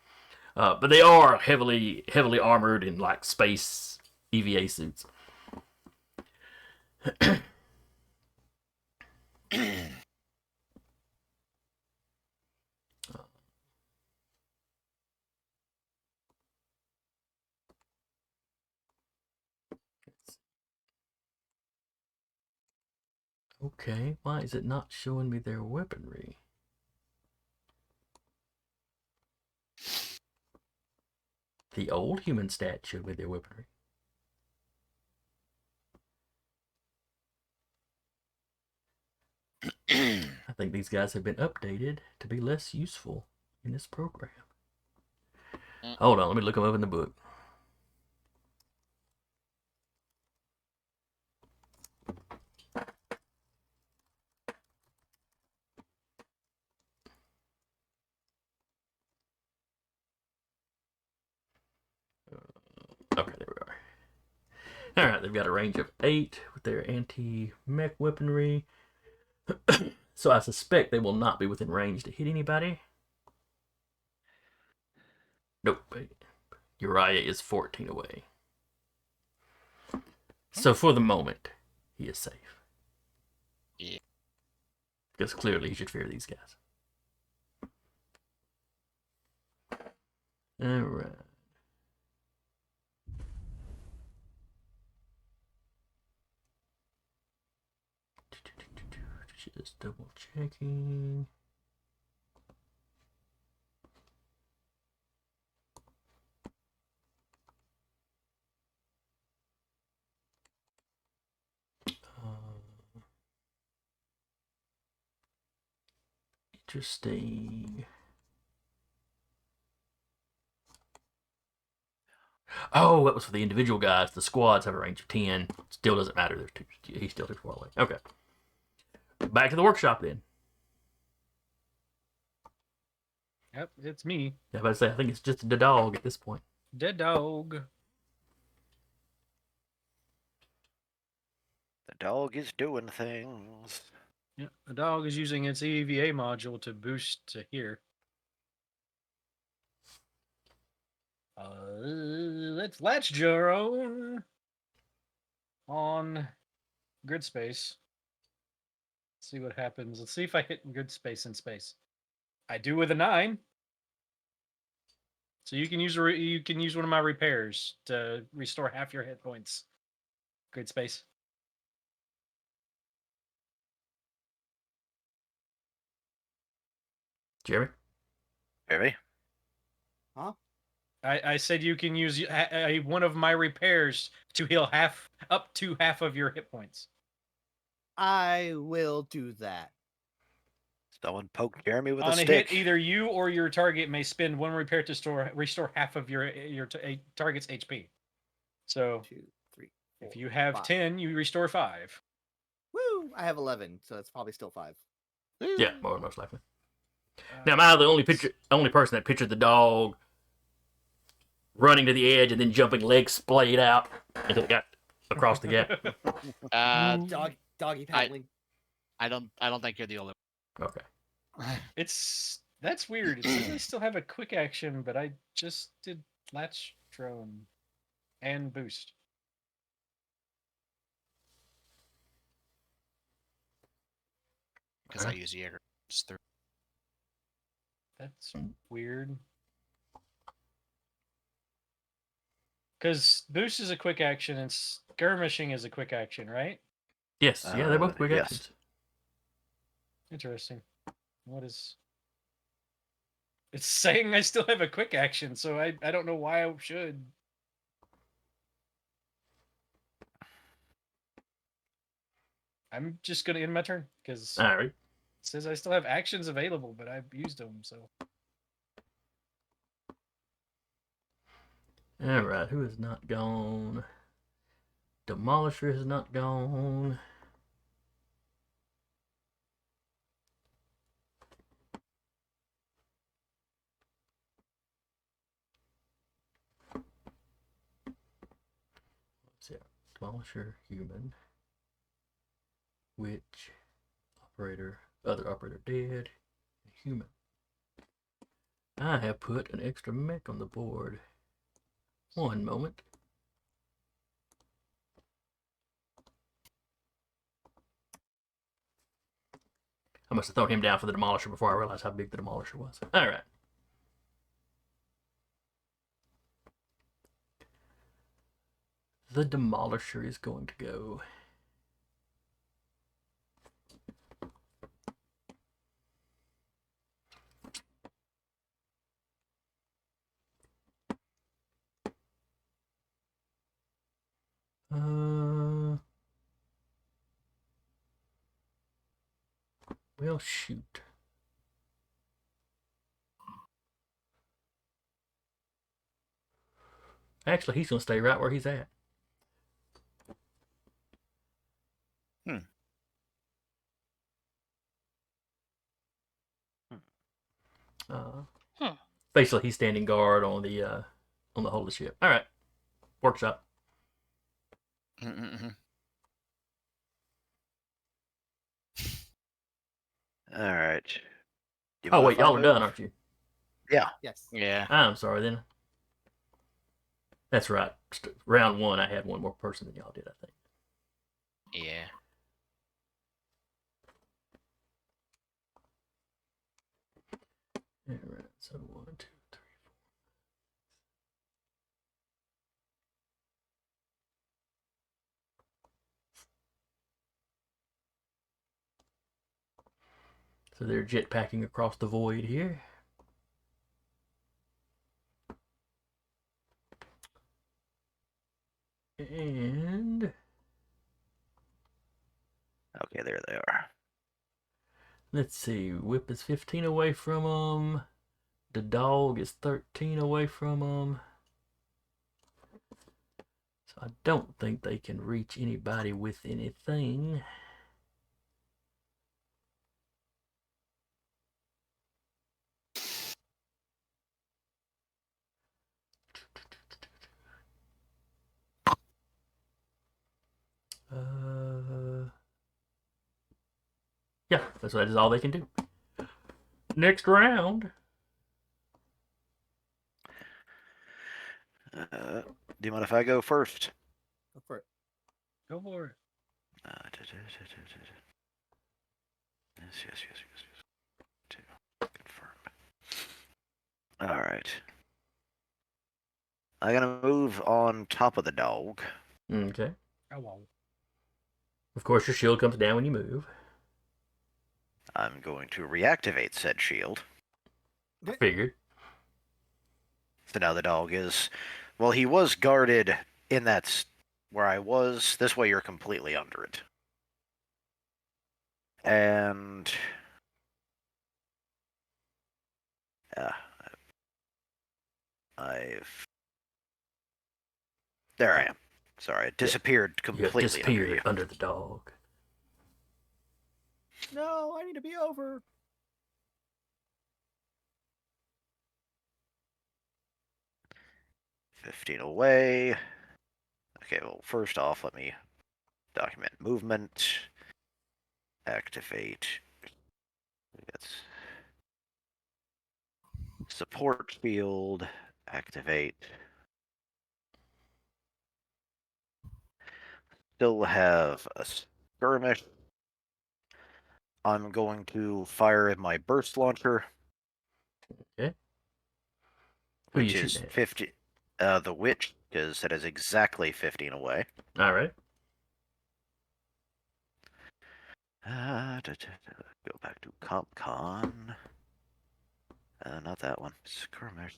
But they are heavily armored in, like, space EVA suits. Okay, why is it not showing me their weaponry? The old human stat showed me their weaponry. I think these guys have been updated to be less useful in this program. Hold on, let me look them up in the book. Okay, there we are. Alright, they've got a range of 8 with their anti-mech weaponry. So I suspect they will not be within range to hit anybody. Nope. Uriah is 14 away. So for the moment, he is safe. Yeah. Because clearly he should fear these guys. Alright. Just double checking. Interesting. Oh, that was for the individual guys. The squads have a range of 10. Still doesn't matter. There's two. He's still too far away. Okay. Back to the workshop then. Yep, it's me. Yeah, I say I think it's just the dog at this point. Dead dog. The dog is doing things. Yeah, the dog is using its EVA module to boost to here. Let's latch Joro on grid space. See what happens. Let's see if I hit grid space in space. I do with a 9. So you can use one of my repairs to restore half your hit points. Great space. Jeremy? Jeremy? Huh? I said you can use one of my repairs to heal up to half of your hit points. I will do that. Someone poke Jeremy with On a a stick. hit, either you or your target may spend one repair to restore half of your target's HP. So 2, 3, 4, if you have 5. 10, you restore 5. Woo! I have 11, so it's probably still 5. Yeah, most likely. Now, am I the only person that pictured the dog running to the edge and then jumping legs splayed out until it got across the gap? Doggy paddling. I don't think you're the only Okay. That's weird. It says I still have a quick action, but I just did latch drone and boost. because I use Jaeger. That's weird. Because boost is a quick action and skirmishing is a quick action, right? Yes, yeah, they're both quick yes. actions. Interesting. What is... It's saying I still have a quick action, so I don't know why I should. I'm just going to end my turn, because All right. it says I still have actions available, but I've used them, so... All right, who is not gone? Demolisher is not gone. Let's see. Demolisher, human. Witch, operator, other operator dead, human. I have put an extra mech on the board. One moment. I must have thrown him down for the Demolisher before I realized how big the Demolisher was. All right. The Demolisher is going to go. Well, shoot. Actually, he's going to stay right where he's at. Basically, he's standing guard on the hull of the ship. All right. Workshop. All right. Oh, wait, y'all are done, aren't you? Yeah. Yes. Yeah. I'm sorry, then. That's right. Round one, I had one more person than y'all did, I think. Yeah. All right, so 1, 2, 3, 4. So they're jetpacking across the void here. And Okay, there they are. let's see. Whip is 15 away from them. The dog is 13 away from them. So I don't think they can reach anybody with anything. Yeah, that is all they can do. Next round. Do you mind if I go first? Go for it. Go for it. Yes. Confirm. All right. I'm gonna move on top of the dog. Okay. Oh, well. Of course, your shield comes down when you move. I'm going to reactivate said shield. I figured. So now the dog is, well, he was guarded in that where I was. This way, you're completely under it. And there I am. Sorry, it disappeared You have completely disappeared under under the dog. No, I need to be over. you. 15 away. Okay, well, first off, let me document movement. Activate. That's support field. Activate. Still have a skirmish. I'm going to fire in my burst launcher. Okay. Who Which you is shooting at? 50. The witch, because that is exactly 15 away. All right. Go back to CompCon. Not that one. Skirmish.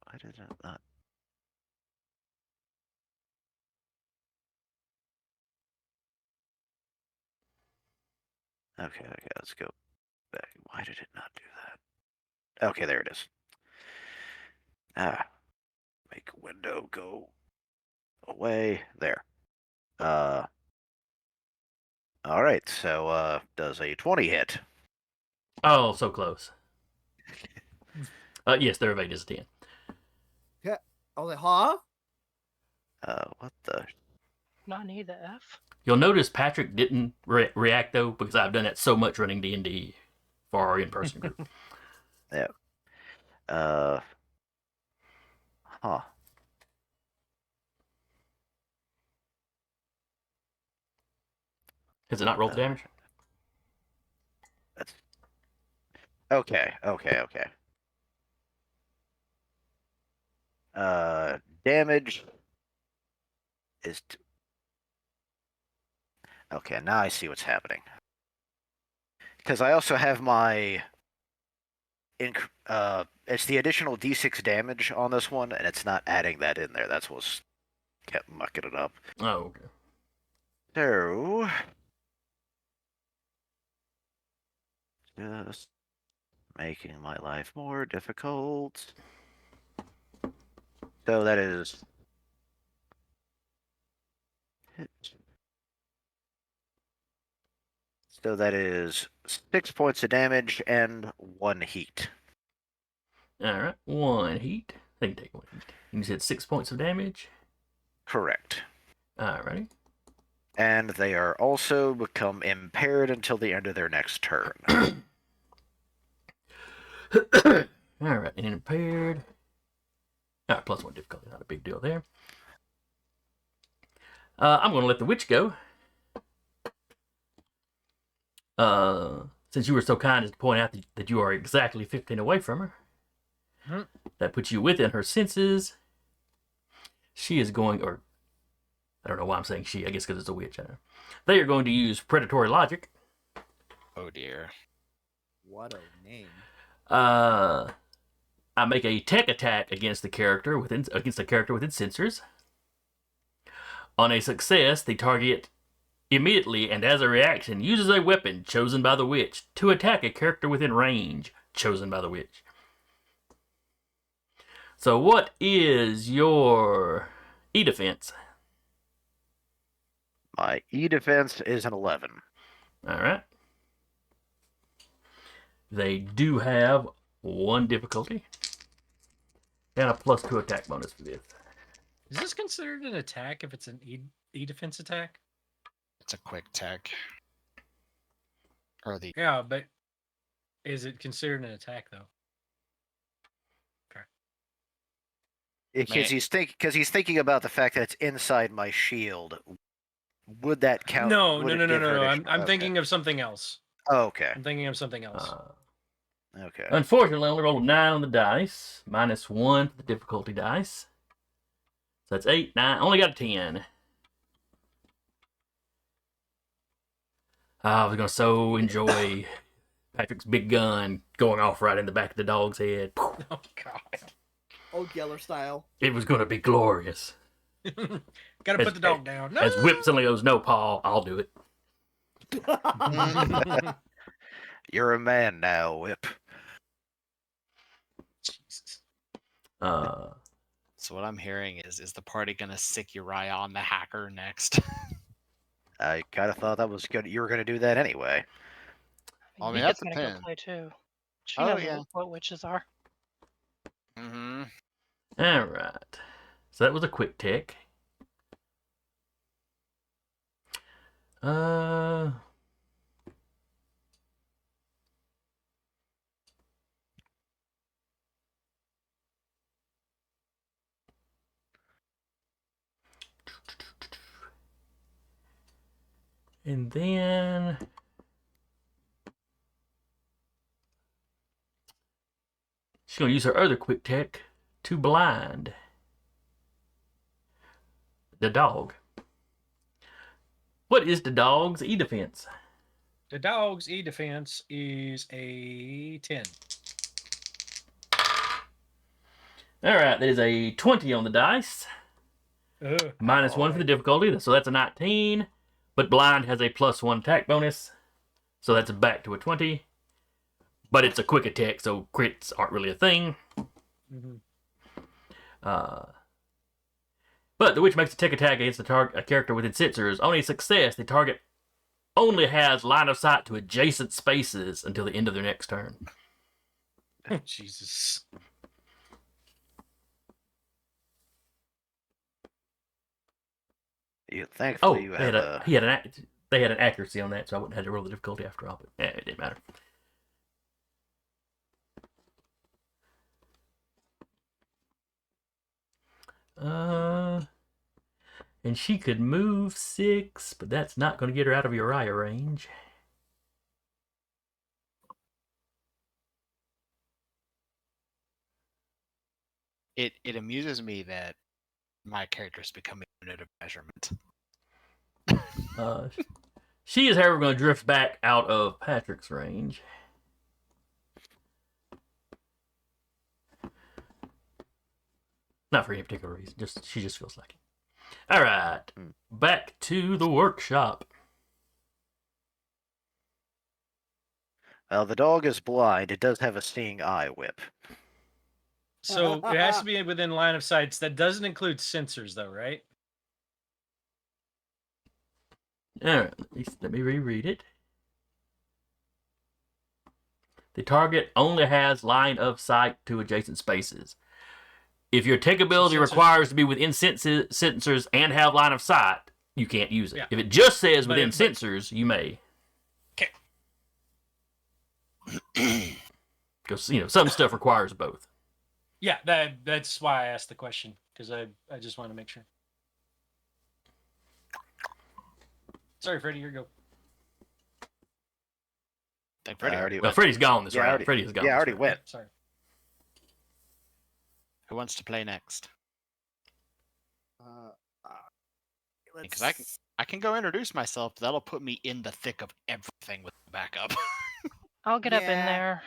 Why did it not? Okay, let's go back. Why did it not do that? Okay, there it is. Make window go away. There. Alright, so, does a 20 hit? Oh, so close. Yes, their evade is a 10. Yeah. I was like, huh? What the? Not need the F. You'll notice Patrick didn't react though, because I've done that so much running D&D for our in-person group. Yeah. Huh. Has it not rolled the damage? That's... Okay. Damage is... Okay, now I see what's happening. Because I also have my... it's the additional d6 damage on this one, and it's not adding that in there. That's what's kept mucking it up. Oh, okay. So... Just making my life more difficult. So that is... So that is 6 points of damage and 1 heat. All right. 1 heat. They can take 1 heat. You said 6 points of damage. Correct. All righty. And they are also become impaired until the end of their next turn. All right. And impaired. All right. +1 difficulty. Not a big deal there. I'm going to let the witch go. Since you were so kind as to point out that you are exactly 15 away from her. Hmm. That puts you within her senses. She is going, or I don't know why I'm saying she, I guess because it's a witch. I don't know. They are going to use predatory logic. Oh dear. What a name. I make a tech attack against the character within sensors. On a success, the target immediately and as a reaction uses a weapon chosen by the witch to attack a character within range chosen by the witch. So what is your E-defense? My E-defense is an 11. All right. They do have 1 difficulty and a +2 attack bonus for this. Is this considered an attack if it's an E-defense attack? It's a quick tech. Or the Yeah, but is it considered an attack though? Because he's thinking about the fact that it's inside my shield. Would that count? No. Would it give her additional- I'm okay. thinking of something else. Oh, okay. I'm thinking of something else. Okay. Unfortunately, I only rolled a 9 on the dice, -1 for the difficulty dice. So that's 8, 9. Only got a 10. I was going to so enjoy Patrick's big gun going off right in the back of the dog's head. Oh God. Old Geller style. It was going to be glorious. Gotta put the dog down. No! As Whip suddenly goes, no, Paul, I'll do it. You're a man now, Whip. Jesus. So what I'm hearing is the party gonna sick Uriah on the hacker next? I kind of thought that was good. You were going to do that anyway. I mean, Yika's that's a gonna go pin. play too. She Oh, knows yeah. what witches are. Mm-hmm. All right. So that was a quick tick. And then she's going to use her other quick tech to blind the dog. What is the dog's E defense? The dog's E defense is a 10. All right, that is a 20 on the dice. -1 for the difficulty, so that's a 19. But blind has a +1 attack bonus, so that's back to a 20. But it's a quick attack, so crits aren't really a thing. Mm-hmm. But the witch makes a tick attack against a character within sensors. On a success, the target only has line of sight to adjacent spaces until the end of their next turn. Oh, Jesus. Thankfully, you they have had an accuracy on that, so I wouldn't have to roll the difficulty after all. But it didn't matter. And she could move 6, but that's not going to get her out of Uriah range. It amuses me that my character's become a unit of measurement. She is, however, going to drift back out of Patrick's range. Not for any particular reason. She just feels like it. All right, back to the workshop. Well, the dog is blind. It does have a seeing eye, Whip. So it has to be within line of sight. That doesn't include sensors, though, right? All right, let me reread it. The target only has line of sight to adjacent spaces. If your tech ability requires to be within sensors and have line of sight, you can't use it. Yeah. If it just says within sensors, you may. Okay. Because, some stuff requires both. Yeah, that's why I asked the question, because I just want to make sure. Sorry, Freddie, your go. Like Freddie Well, Freddie's gone this round. Freddie has gone. Yeah, I this already round. went. Sorry. Who wants to play next? Because Let's... I can go introduce myself. But that'll put me in the thick of everything with the backup. I'll get up in Yeah. there.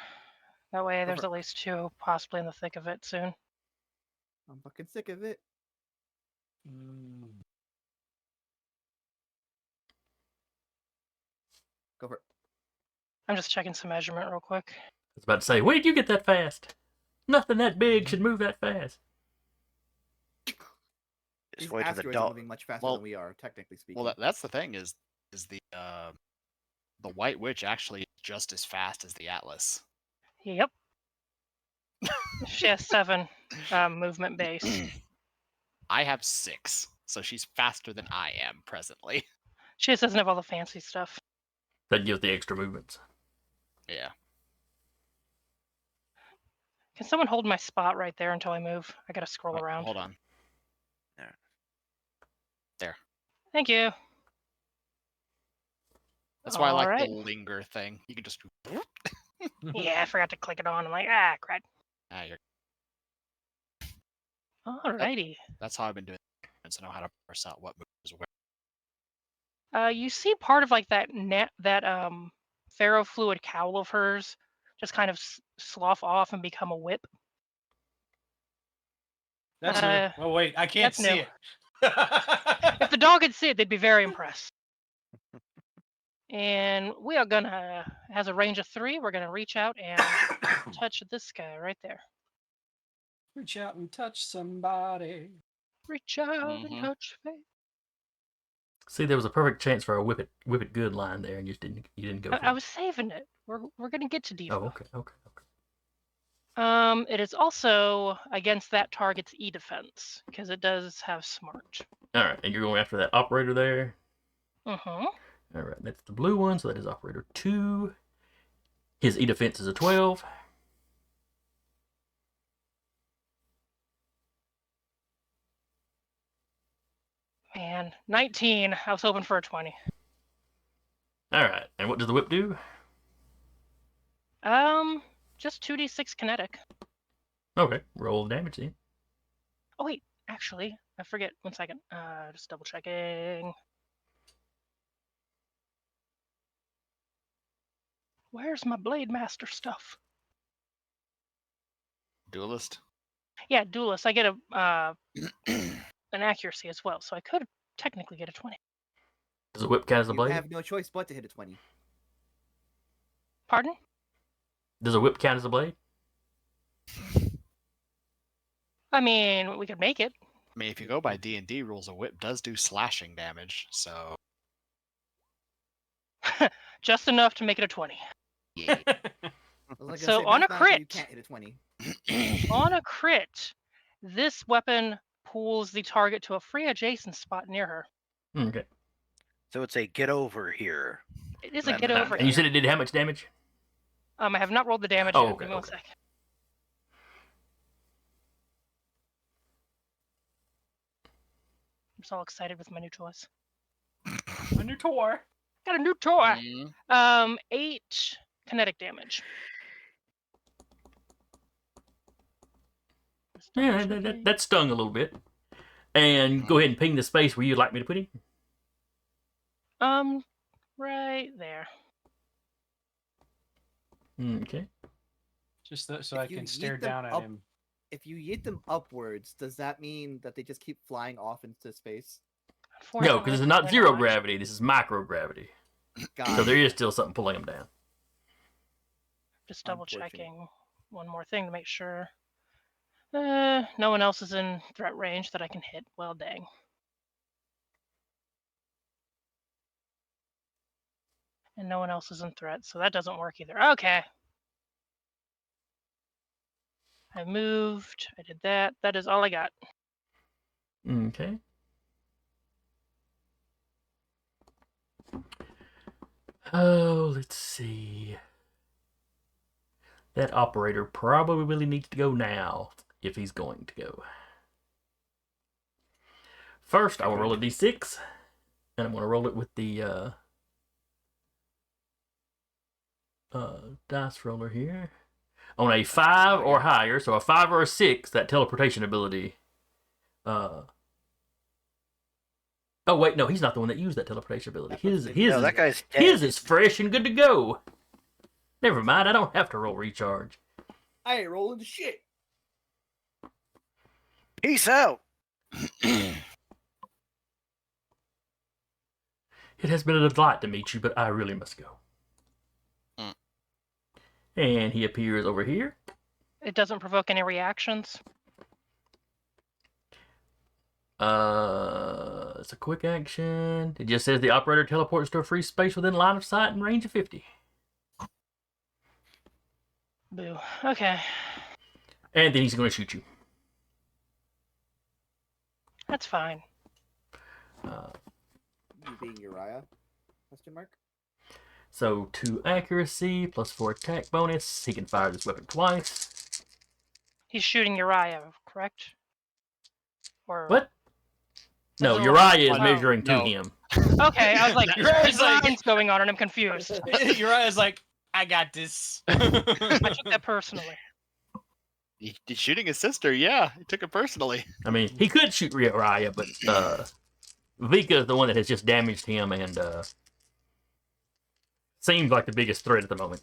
That way there's for- at least 2 possibly in the thick of it soon. I'm fucking sick of it. Go for it. I'm just checking some measurement real quick. I was about to say, where did you get that fast? Nothing that big should move that fast. Just These wait till the asteroids are dog. moving much faster Well- than we are, technically speaking. Well, that's the thing is the White Witch actually is just as fast as the Atlas. Yep. She has 7 movement base. I have 6, so she's faster than I am presently. She just doesn't have all the fancy stuff. That gives the extra movements. Yeah. Can someone hold my spot right there until I move? I gotta scroll Oh, around. hold on. Thank you. That's why I like Alright. the linger thing. You can just. Yeah, I forgot to click it on. I'm like, crap. Ah, you're, Alrighty. that's how I've been doing it. So I know how to parse out what moves where. You see part of like that ferrofluid cowl of hers just kind of slough off and become a whip. That's new. Oh wait, I can't that's see new. it. If the dog could see it, they'd be very impressed. And we are gonna, has a range of 3, we're gonna reach out and touch this guy right there. Reach out and touch somebody. Reach out and touch face. See, there was a perfect chance for a whip it good line there, and you didn't go for I it. was saving it. We're gonna get to Diva. Oh, okay. It is also against that target's E defense because it does have smart. All right, and you're going after that operator there. Mm-hmm. All right, that's the blue one, so that is operator 2. His E defense is a 12. Man, 19. I was hoping for a 20. All right, and what does the whip do? Just 2d6 kinetic. Okay, roll the damage then. Oh wait, actually, I forget. 1 second. Just double checking. Where's my Blade Master stuff? Duelist? Yeah, Duelist. I get a an accuracy as well, so I could technically get a 20. Does the whip count as a You blade? have no choice but to hit a 20. Pardon? Does a whip count as a blade? I mean, we could make it. I mean, if you go by D&D rules, a whip does do slashing damage, so... Just enough to make it a 20. Yeah. So on a crit, you can't hit a 20. on a crit, this weapon pulls the target to a free adjacent spot near her. Okay. So it's a get over here. It is a get over And you here. said it did how much damage? I have not rolled the damage Oh, yet. okay, Give me 1 okay. sec. I'm so excited with my new toys. A new toy. Got a new toy. Mm, 8 kinetic damage. Just double Yeah, checking. that stung a little bit. And go ahead and ping the space where you'd like me to put him. Right there. Okay. Just so I If you can stare yeet them down at up- him. If you yeet them upwards, does that mean that they just keep flying off into space? No, because it's not zero gravity. This is microgravity. God. So there is still something pulling them down. Just double Unfortunate. checking one more thing to make sure. No one else is in threat range that I can hit. Well, dang. And no one else is in threat, so that doesn't work either. Okay. I moved. I did that. That is all I got. Okay. Oh, let's see. That operator probably really needs to go now, if he's going to go. First, I will roll a d6, and I'm going to roll it with the dice roller here. On a 5 or higher, so a 5 or a 6, that teleportation ability. Oh wait, no, he's not the one that used that teleportation ability. No, that guy's dead. His is fresh and good to go. Never mind, I don't have to roll recharge. I ain't rolling the shit. Peace out. It has been a delight to meet you, but I really must go. Mm. And he appears over here. It doesn't provoke any reactions. It's a quick action. It just says the operator teleports to a free space within line of sight and range of 50. Boo. Okay. And then he's going to shoot you. That's fine. You being Uriah? Question mark. So 2 accuracy plus 4 attack bonus. He can fire this weapon twice. He's shooting Uriah, correct? Or What? No, That's Uriah is all- measuring to no. him. Okay, I was like, Uriah's there's like- lines going on and I'm confused. Uriah's like, I got this. I took that personally. He's shooting his sister. Yeah, he took it personally. I mean, he could shoot Raya, but Vika is the one that has just damaged him and seems like the biggest threat at the moment.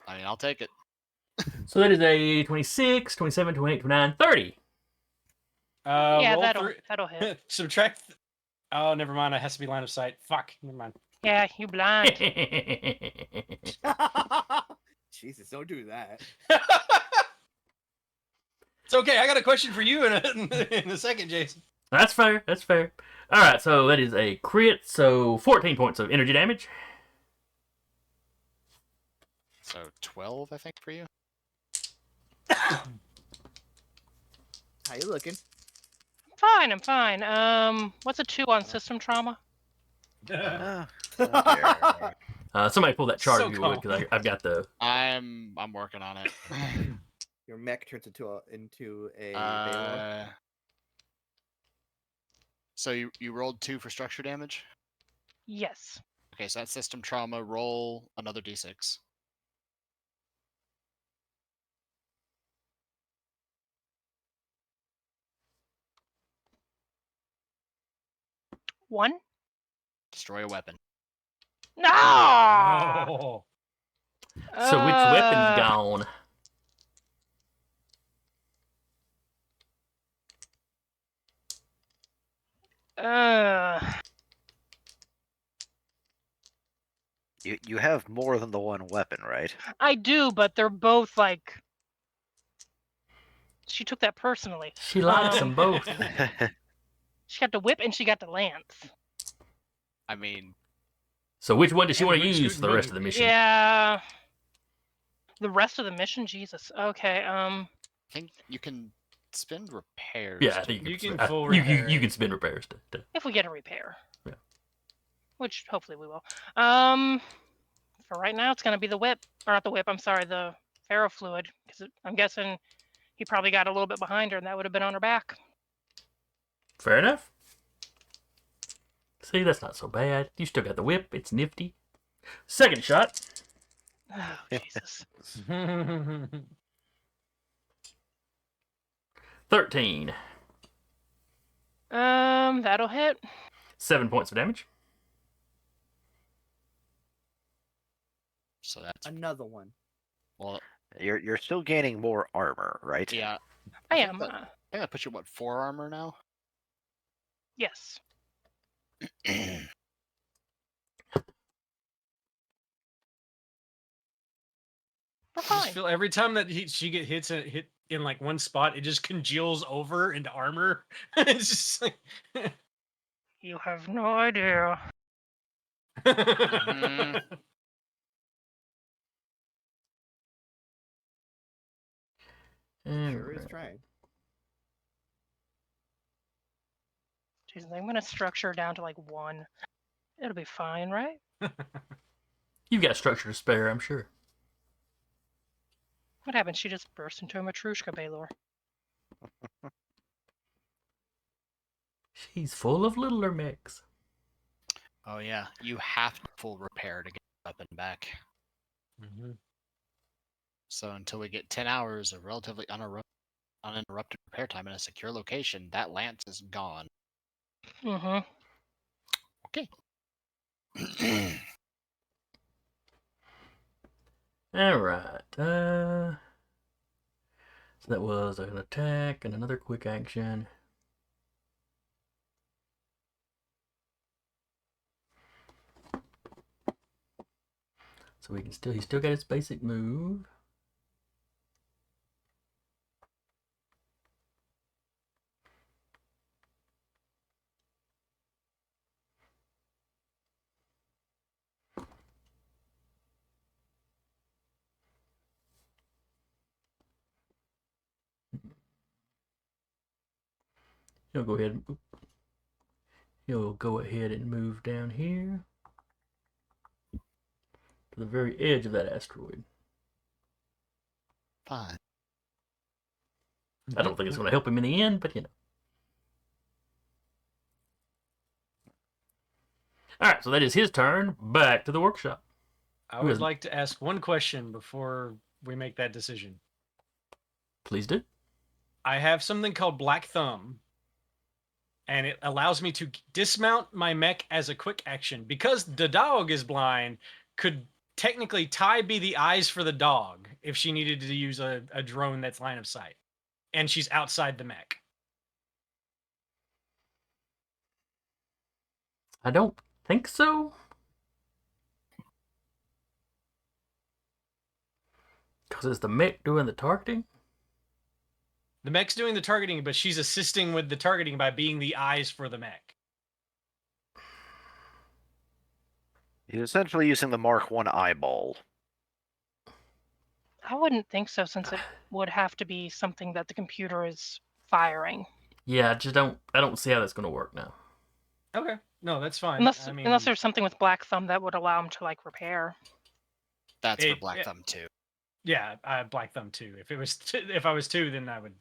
I'll take it. So that is a 26, 27, 28, 29, 30. Yeah, Roll that'll hit. Subtract. Oh, never mind. It has to be line of sight. Fuck. Never mind. Yeah, you blind. Jesus, don't do that. It's okay. I got a question for you in a second, Jason. That's fair. That's fair. All right, so that is a crit. So 14 points of energy damage. So 12, I think, for you. How you looking? Fine, I'm fine. What's a 2 on system trauma? Somebody pull that chart So if you would, because I've got the. I'm working on it. Your mech turns into a Baylor. So you rolled 2 for structure damage. Yes. Okay, so that's system trauma. Roll another d6. One? Destroy a weapon. No! Oh. So which weapon's gone? You have more than the one weapon, right? I do, but they're both like. She took that personally. She likes them both. She got the whip and she got the lance. I mean, So which one does she Yeah, want to which use would for the rest be- of the mission? Yeah. The rest of the mission, Jesus. Okay. I think you can spend repairs. Yeah, I think You can I- full you repair. can spend repairs. If we get a repair. Yeah. Which hopefully we will. For right now, it's gonna be the whip, or not the whip. I'm sorry, the ferrofluid, because I'm guessing he probably got a little bit behind her, and that would have been on her back. Fair enough. See, that's not so bad. You still got the whip. It's nifty. Second shot. Oh Jesus. 13. That'll hit. 7 points of damage. So that's Another one. well. You're still gaining more armor, right? Yeah, I think am. that- I think that puts you what 4 armor now. Yes. We're I fine. just feel every time that she hit in like one spot, it just congeals over into armor. It's just like. You have no idea. Mhm. Sure is trying. Jesus, I'm gonna structure down to like 1. It'll be fine, right? You've got structure to spare, I'm sure. What happened? She just burst into a Matrushka, Baylor. She's full of littler mechs. Oh yeah, you have to full repair to get the weapon back. Mhm. So until we get 10 hours of relatively uninterrupted repair time in a secure location, that lance is gone. Mm-hmm. Okay. Alright. So that was an attack and another quick action. So he's still got his basic move. He'll go ahead and he'll go ahead and move down here to the very edge of that asteroid. Fine. I don't think it's going to help him in the end, but you know. All right, so that is his turn. Back to the workshop. I Who would is- like to ask one question before we make that decision. Please do. I have something called Black Thumb, and it allows me to dismount my mech as a quick action. Because the dog is blind, could technically Ty be the eyes for the dog if she needed to use a drone that's line of sight, and she's outside the mech. I don't think so. Because it's the mech doing the targeting. The mech's doing the targeting, but she's assisting with the targeting by being the eyes for the mech. He's essentially using the Mark 1 eyeball. I wouldn't think so, since it would have to be something that the computer is firing. Yeah, I don't see how that's going to work now. Okay, no, that's fine. Unless I mean, unless there's something with Black Thumb that would allow him to like repair. That's for It- Black it- Thumb too. yeah, Black Thumb too. If it was if I was 2, then I would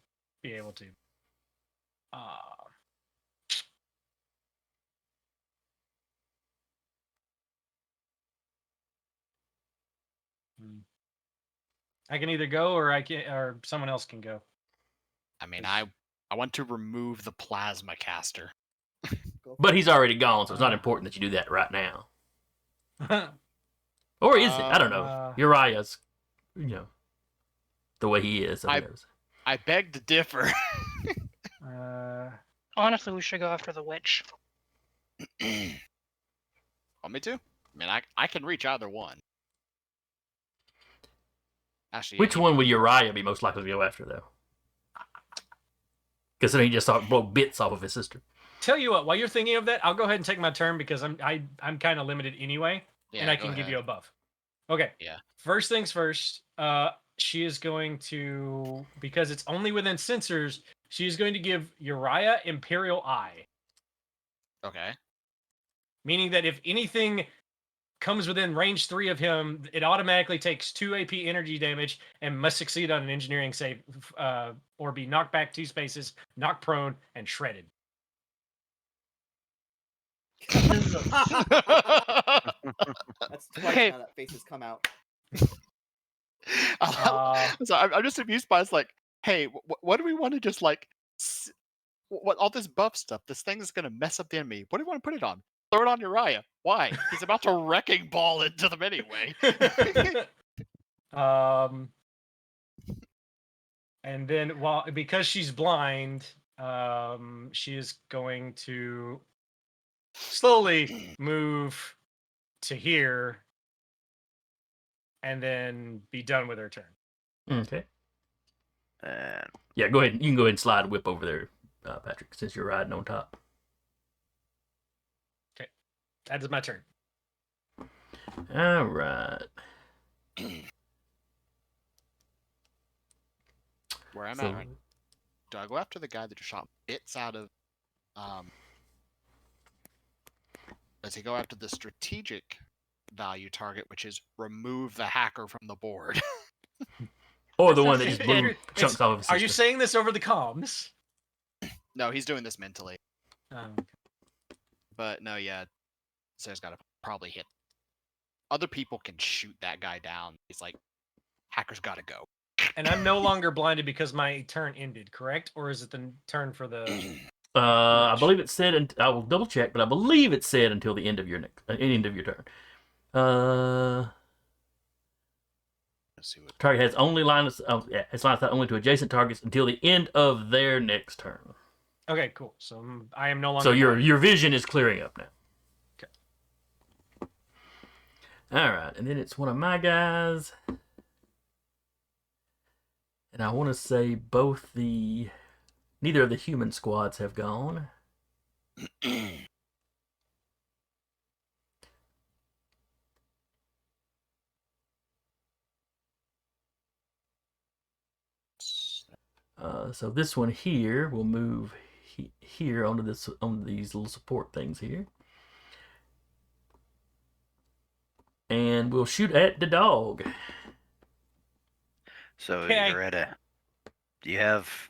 be able to. I can either go or or someone else can go. I mean, I want to remove the plasma caster. Go But he's already gone, so it's not Uh. important that you do that right now. Or is it? I don't know. Uriah's, the way he is. I beg to differ. Honestly, we should go after the witch. Want me to? I mean, I can reach either one. Actually, Which one would Uriah be most likely to go after, though? Considering he just blow bits off of his sister. Tell you what, while you're thinking of that, I'll go ahead and take my turn because I'm kind of limited anyway, Yeah, and I go can give ahead. you a buff. Okay. Yeah. First things first. She is going to, because it's only within sensors, she is going to give Uriah Imperial Eye, Okay. meaning that if anything comes within range 3 of him, it automatically takes 2 AP energy damage and must succeed on an engineering save, or be knocked back 2 spaces, knocked prone, and shredded. That's twice Okay. now that face has come out. So I'm just amused by it's like, hey, what do we want to just like, what all this buff stuff? This thing is gonna mess up the enemy. What do you want to put it on? Throw it on Uriah. Why? He's about to wrecking ball into them anyway. And then because she's blind, she is going to slowly move to here and then be done with her turn. Okay. And Yeah, go ahead. You can go ahead and slide a whip over there, Patrick, since you're riding on top. That is my turn. All right. Where I'm So- at right now. Do I go after the guy that just shot bits out of does he go after the strategic value target, which is remove the hacker from the board? Or the That's one not that just fair. blew chunks off of his sister. Are you saying this over the comms? No, he's doing this mentally. Um, But no, yeah. Sarah's gotta probably hit. Other people can shoot that guy down. He's like, hacker's gotta go. and I'm no longer blinded because my turn ended, correct? Or is it the turn for the... I believe it said, and I will double check, but I believe it said until the end of your end of your turn. Let's see what. Target has only it's line of sight only to adjacent targets until the end of their next turn. Okay, cool. So I am no longer... So your blinded. vision is clearing up now. Okay. All right, and then it's one of my guys, and I want to say neither of the human squads have gone. So this one here will move here onto these little support things here, and we'll shoot at the dog. so Okay. you have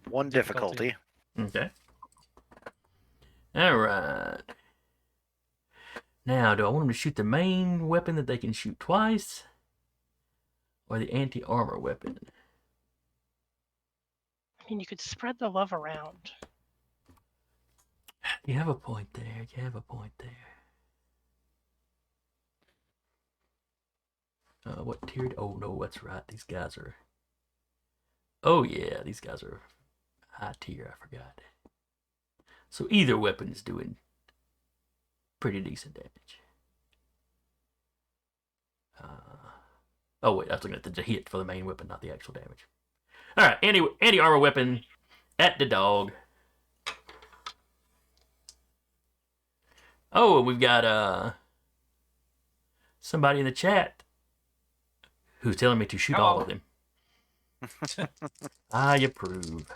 one Difficulty. difficulty. Okay. All right. Now, do I want them to shoot the main weapon that they can shoot twice? Or the anti-armor weapon? I mean, you could spread the love around. You have a point there. You have a point there. What tier? Oh, no, that's right. These guys are... Oh, yeah, these guys are high tier. I forgot. So either weapon is doing pretty decent damage. Oh, wait, I was looking at the hit for the main weapon, not the actual damage. All right, anti-armor weapon at the dog. Oh, we've got somebody in the chat who's telling me to shoot all of them. I approve.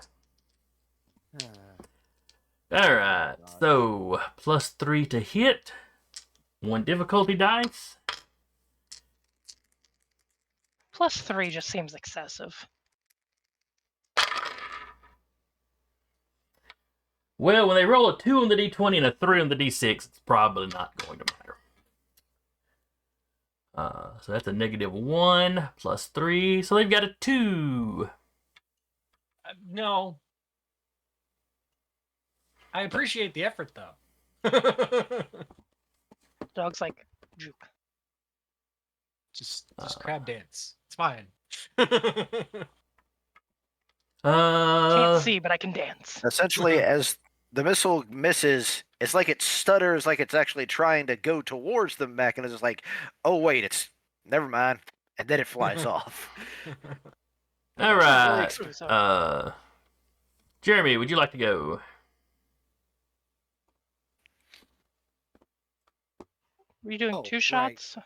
All right, so +3 to hit, 1 difficulty dice. +3 just seems excessive. Well, when they roll a 2 on the d20 and a 3 on the d6, it's probably not going to matter. So that's a -1 +3, so they've got a 2. No. I appreciate the effort, though. Dog's like, juke. Just crab dance. It's fine. Can't see, but I can dance. Essentially, as the missile misses, it's like it stutters, like it's actually trying to go towards the mech, and it's just like, oh wait, it's never mind, and then it flies off. All right. So, Jeremy, would you like to go? were you doing Oh, 2 right. shots?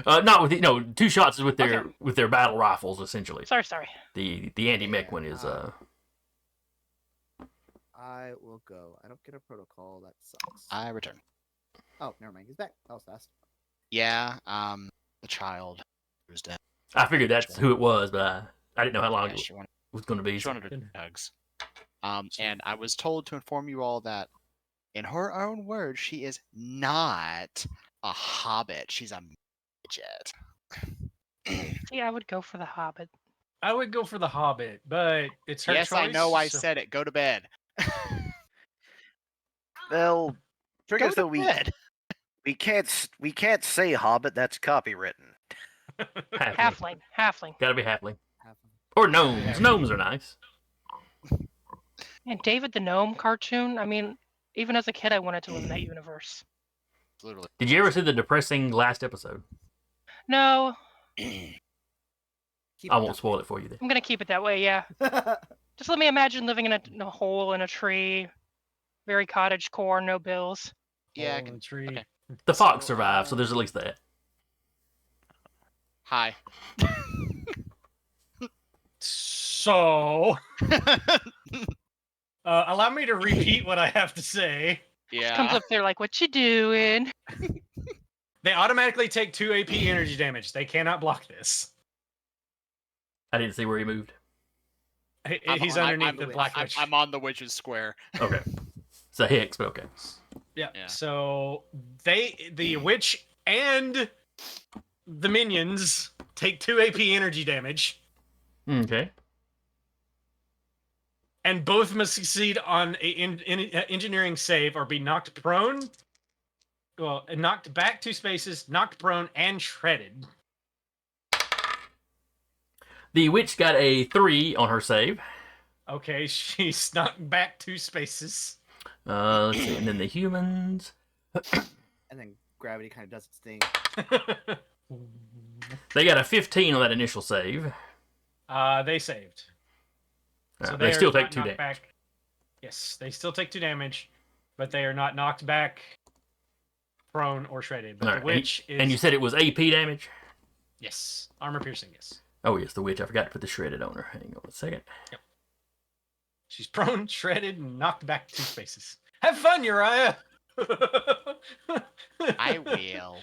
Not with 2 shots is with their Okay. with their battle rifles essentially. Sorry. The anti-mech one is I will go. I don't get a protocol. That sucks. I return. Oh, never mind. He's back. That was fast. Yeah, the child was dead. I figured that's who it was, but I didn't know how long Yeah, it she wanted, was going to be. she wanted her hugs. And I was told to inform you all that, in her own words, she is not a hobbit. She's a midget. See, I would go for the Hobbit. I would go for the Hobbit, but it's her Yes, choice. I know I so- said it. Go to bed. Well, trick Go is to that bed. we can't say Hobbit. That's copywritten. Halfling. Halfling. Gotta be halfling. Half of- Or gnomes. Yeah. Gnomes are nice. And David the Gnome cartoon, I mean, even as a kid, I wanted to live in that universe. Literally. Did you ever see the depressing last episode? No, Keep I it won't that spoil it for you then. I'm going to keep it that way, yeah. way. Just let me imagine living in a hole in a tree, very cottage core, no bills. Yeah, I Hole in can. the tree. Okay. The fox survived, so there's at least that. Hi. So, allow me to repeat what I have to say. Comes Yeah. up there like, what you doing? They automatically take 2 AP energy damage. They cannot block this. I didn't see where he moved. He's I'm underneath the the black I'm, witch. I'm on the witch's square. Okay. It's a Hicks, but okay. Yeah. Yeah. So the witch and the minions take 2 AP energy damage, Okay. and both must succeed on an engineering save or be knocked prone. Well, knocked back 2 spaces, knocked prone, and shredded. The witch got a 3 on her save. Okay, she's knocked back 2 spaces. Let's see. And then the humans. And then gravity kind of does its thing. They got a 15 on that initial save. They saved. So They are still not take 2 knocked damage. back. Yes, they still take 2 damage, but they are not knocked back, prone, or shredded. But Alright, the witch is. And you said it was AP damage? Yes, armor piercing. Yes, Oh, yes, the witch. I forgot to put the shredded on her. Hang on a second. she's prone, shredded, and knocked back 2 spaces. Have fun, Uriah. I will.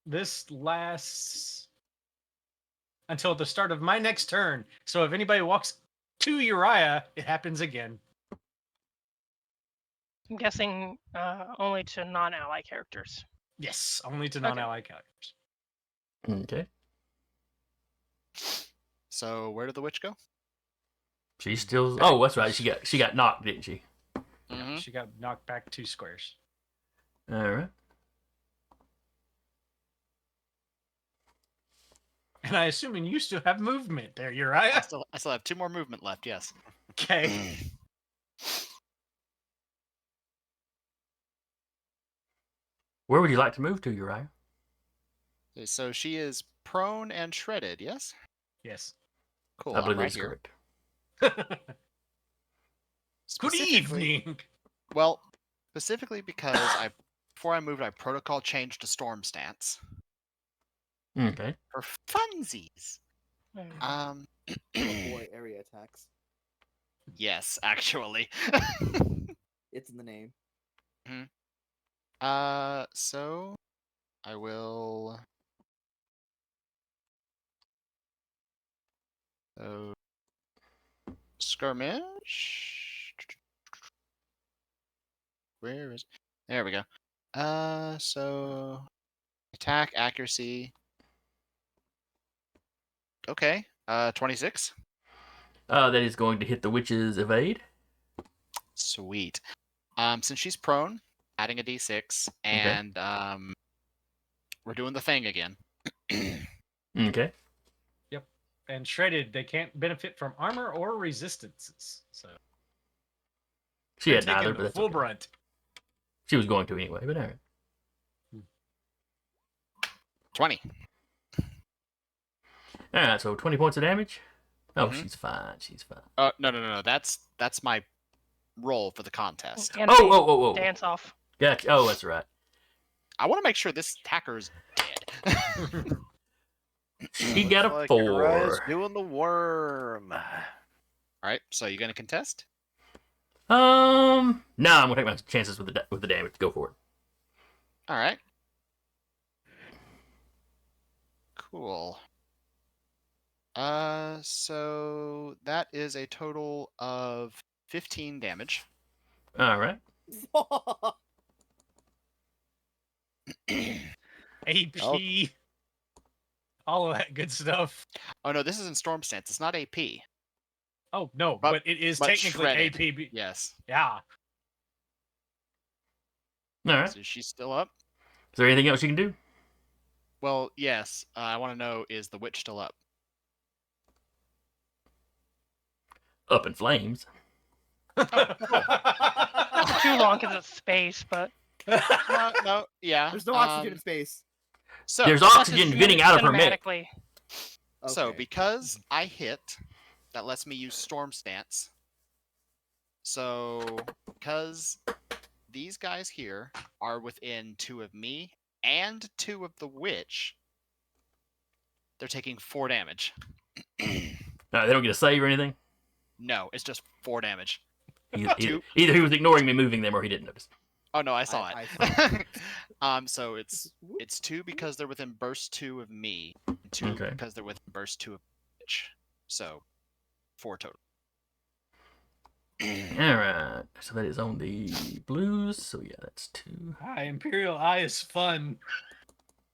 This lasts until the start of my next turn. So if anybody walks to Uriah, it happens again. I'm guessing only to non-ally characters. Yes, only to Okay. non-ally characters. Okay. So where did the witch go? She's still. Back Oh, that's to right. She got knocked, didn't she? Mhm. She got knocked back 2 squares. All right. And I assuming you still have movement there, I Uriah. still have 2 more movement left. Yes. Okay. Where would you like to move to, Uriah? Okay, so she is prone and shredded. Yes. Yes. Cool. I believe I'm right that's here. correct. Good Specifically- evening. Well, specifically because before I moved, I protocol changed to storm stance Okay. for funsies. Mm. Boy, area attacks. Yes, actually. It's in the name. So I will. So skirmish. Where is? There we go. So attack accuracy. Okay. 26. That is going to hit the witch's evade. Sweet. Since she's prone, adding a d6, and we're doing the thing again. Okay. And shredded, they can't benefit from armor or resistances. So She they're had neither, taking but the that's full okay. brunt. She was going to anyway, but all right. 20. All right, so 20 points of damage. Oh, Mhm. she's fine. She's fine. No. That's my roll for the contest. And Oh. dance off. Gotcha. Oh, that's right. I want to make sure this attacker is dead. She got a Looks like 4. Uriah's doing the worm. All right, so you gonna contest? No, I'm gonna take my chances with the damage. Go for it. All right. Cool. So that is a total of 15 damage. All right. AP. Oh. All of that good stuff. Oh no, this is in storm stance. It's not AP. Oh, no, But- but it is but technically shredded. AP. Yes. Yeah. All right. So she's still up. Is there anything else you can do? Well, yes. I want to know, is the witch still up? Up in flames. Not too long because it's space, but No. Yeah. There's no oxygen in space. So There's unless oxygen it's venting out of her mech. cinematically. So Okay. because I hit, that lets me use storm stance. So because these guys here are within 2 of me and 2 of the witch, they're taking 4 damage. They don't get a save or anything. No, it's just 4 damage. Either Two. he was ignoring me moving them, or he didn't notice. Oh no, I saw I it. So it's 2 because they're within burst 2 of me, and 2 Okay. because they're within burst 2 of the witch. So 4 total. All right. So that is on the blues. So yeah, that's 2. Hi, Imperial Eye is fun.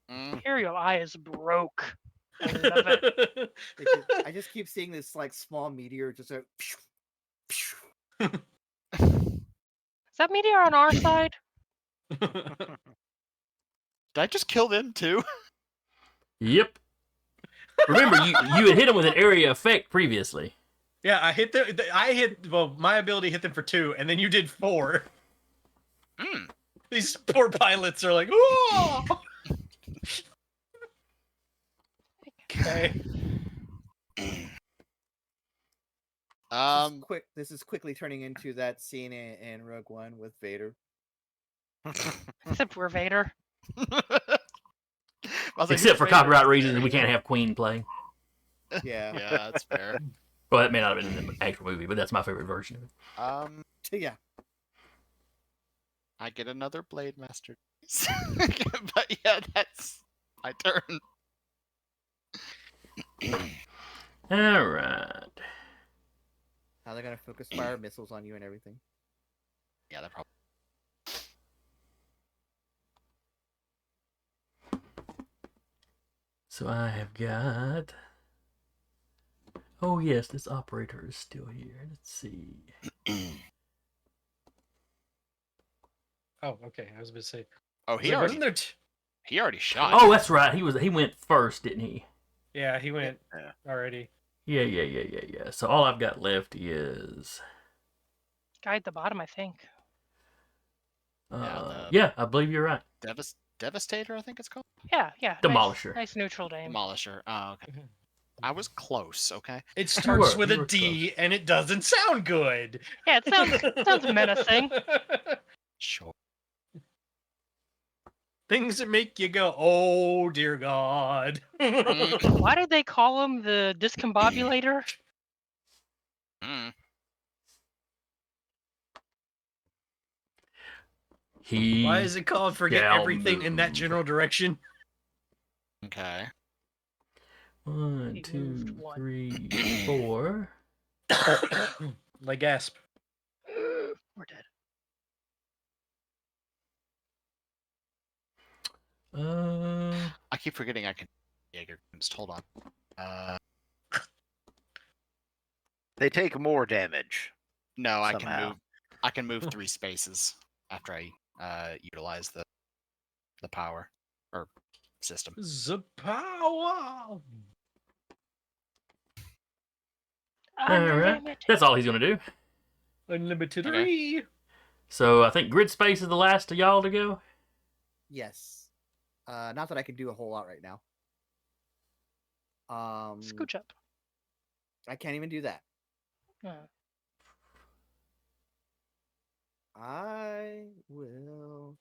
Imperial Eye is broke. I love it. I just keep seeing this like small meteor just a. Is that meteor on our side? Did I just kill them too? Yep. Remember, you had hit him with an area effect previously. Yeah, I hit well, my ability hit them for 2, and then you did 4. Mm. These poor pilots are like, "Whoa!" Okay. This is quickly turning into that scene in Rogue One with Vader. Except we're Vader. I was like, Except who's for Vader? copyright reasons, we can't have Queen play. Yeah. Yeah, that's fair. Well, that may not have been in the actual movie, but that's my favorite version of it. Yeah. I get another Blade Master. But yeah, that's my turn. All right. Now they're gonna focus fire missiles on you and everything. Yeah, that probably. So I have got. Oh yes, this operator is still here. Let's see. Oh, okay. I was going to say. Oh, I was he like, already wasn't there? he already shot. Oh, that's right. He went first, didn't he? Yeah, he went Yeah. already. Yeah. So all I've got left is. Guy at the bottom, I think. Yeah, I believe you're right. Devastator, I think it's called. Yeah. Demolisher. Nice neutral name. Demolisher. Oh, okay. I was close. Okay. It starts were, with you a were D, and it doesn't sound good. Yeah, it sounds menacing. Sure. Things that make you go, oh dear God. Why did they call him the discombobulator? Mm. He. Why is it called forget shall everything in that move. general direction? Okay. 1, He 2, moved one. 3, 4. Like gasp. We're dead. I keep forgetting I can Jaeger. Just hold on. They take more damage. No, I Somehow. can move 3 spaces after I utilize the power or system. The power. All right. That's all he's gonna do. Unlimited Okay. re. So I think grid space is the last of y'all to go. Yes. Not that I can do a whole lot right now. Scooch up. I can't even do that. Uh, I will.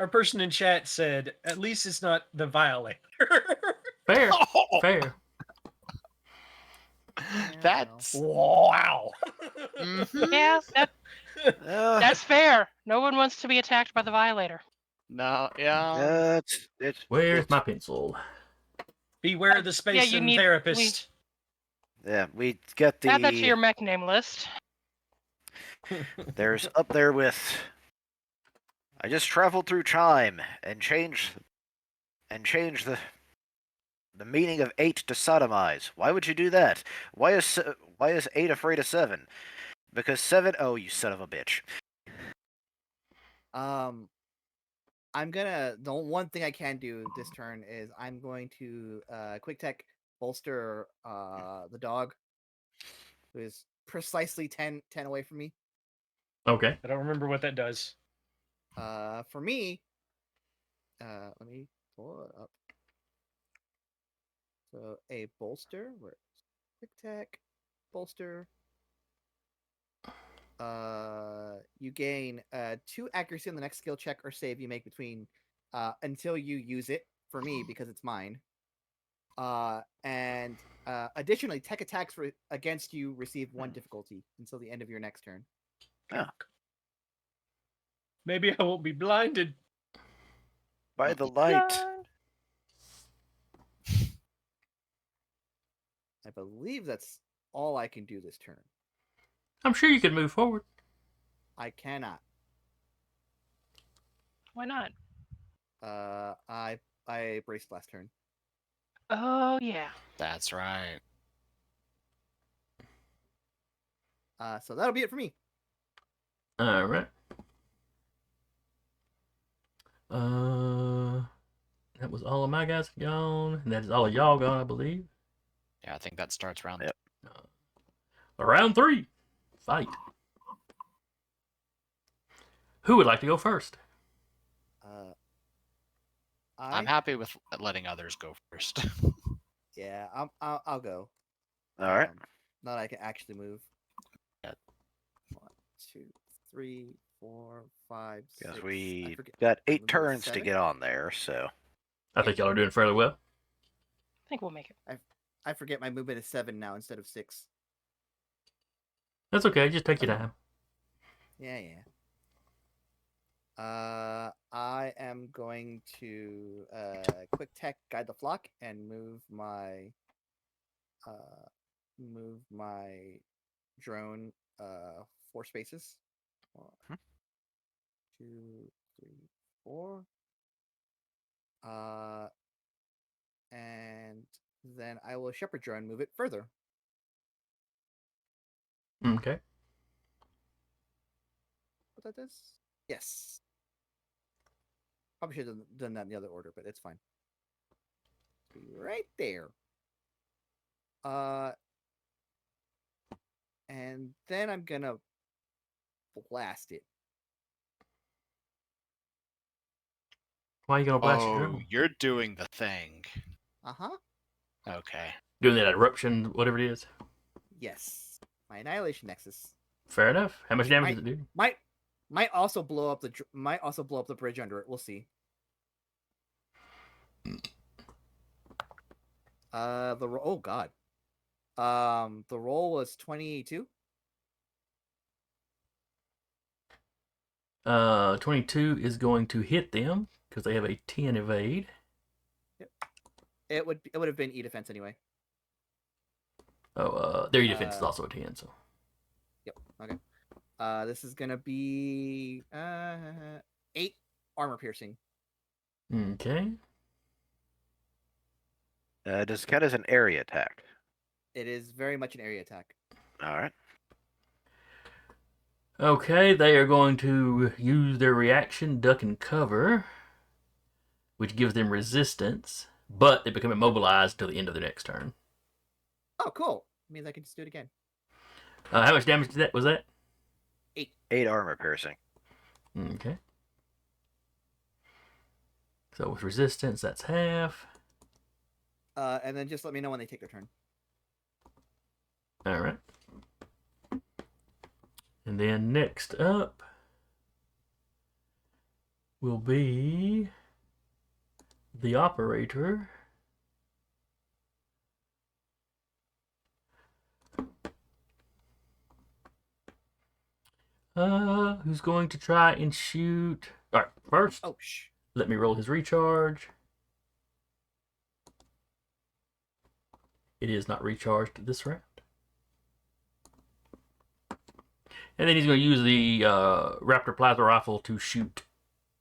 Our person in chat said, at least it's not the violator. Fair. Fair. Yeah, That's Wow. Mhm. yeah, Uh, that's fair. No one wants to be attacked by the violator. No, yeah. Where's my pencil? Beware the space you and need- therapist. Yeah, we get Add that to the. your mech name list. There's up there with. I just traveled through time and changed the meaning of 8 to sodomize. Why would you do that? Why is 8 afraid of 7? Because 7. Oh, you son of a bitch. I'm gonna. The one thing I can do this turn is I'm going to quick tech bolster the dog, who is precisely 10 away from me. Okay. I don't remember what that does. For me, let me pull it up. So a bolster, where quick tech bolster. You gain 2 accuracy on the next skill check or save you make between until you use it. For me, because it's mine. And additionally, tech attacks against you receive 1 difficulty until the end of your next turn. Maybe I won't be blinded. By the light. I believe that's all I can do this turn. I'm sure you can move forward. I cannot. Why not? I braced last turn. Oh yeah. That's right. So that'll be it for me. All right. That was all of my guys gone. And that is all of y'all gone, I believe. Yeah, I think that starts round. Yep. Round 3. Fight. Who would like to go first? I'm happy with letting others go first. Yeah, I'll go. All right. Now that I can actually move. Yeah. 1, 2, 3, 4, 5, 6. Because I we forget- got I 8 moved turns to 7? get on there, so. I think y'all are doing fairly well. I think we'll make it. I forget my movement is 7 now instead of 6. That's okay. Just take your time. Yeah. I am going to quick tech guide the flock and move my drone 4 spaces. 1, 2, 3, 4. And then I will shepherd drone move it further. Okay. What that is? Yes. Probably should have done that in the other order, but it's fine. Be right there. And then I'm gonna blast it. Why are you gonna blast your Oh, drone? you're doing the thing. Uh-huh. Okay. Doing that eruption, whatever it is. Yes. My annihilation nexus. Fair enough. How much damage does it do? Might also blow up the bridge under it. We'll see. Oh god. The roll was 22. 22 is going to hit them because they have a 10 evade. It would have been E defense anyway. Oh, their E defense is also a 10, so. Yep. Okay. This is gonna be 8 armor piercing. Okay. Does it count as an area attack? It is very much an area attack. All right. Okay, they are going to use their reaction, duck and cover, which gives them resistance, but they become immobilized till the end of the next turn. Oh, cool. Means I can just do it again. How much damage was that? 8 armor piercing. Okay. So with resistance, that's half. And then just let me know when they take their turn. All right. And then next up will be the operator. Who's going to try and shoot? All right, first, Oh, let me roll his recharge. It is not recharged this round. And then he's going to use the Raptor Plasma Rifle to shoot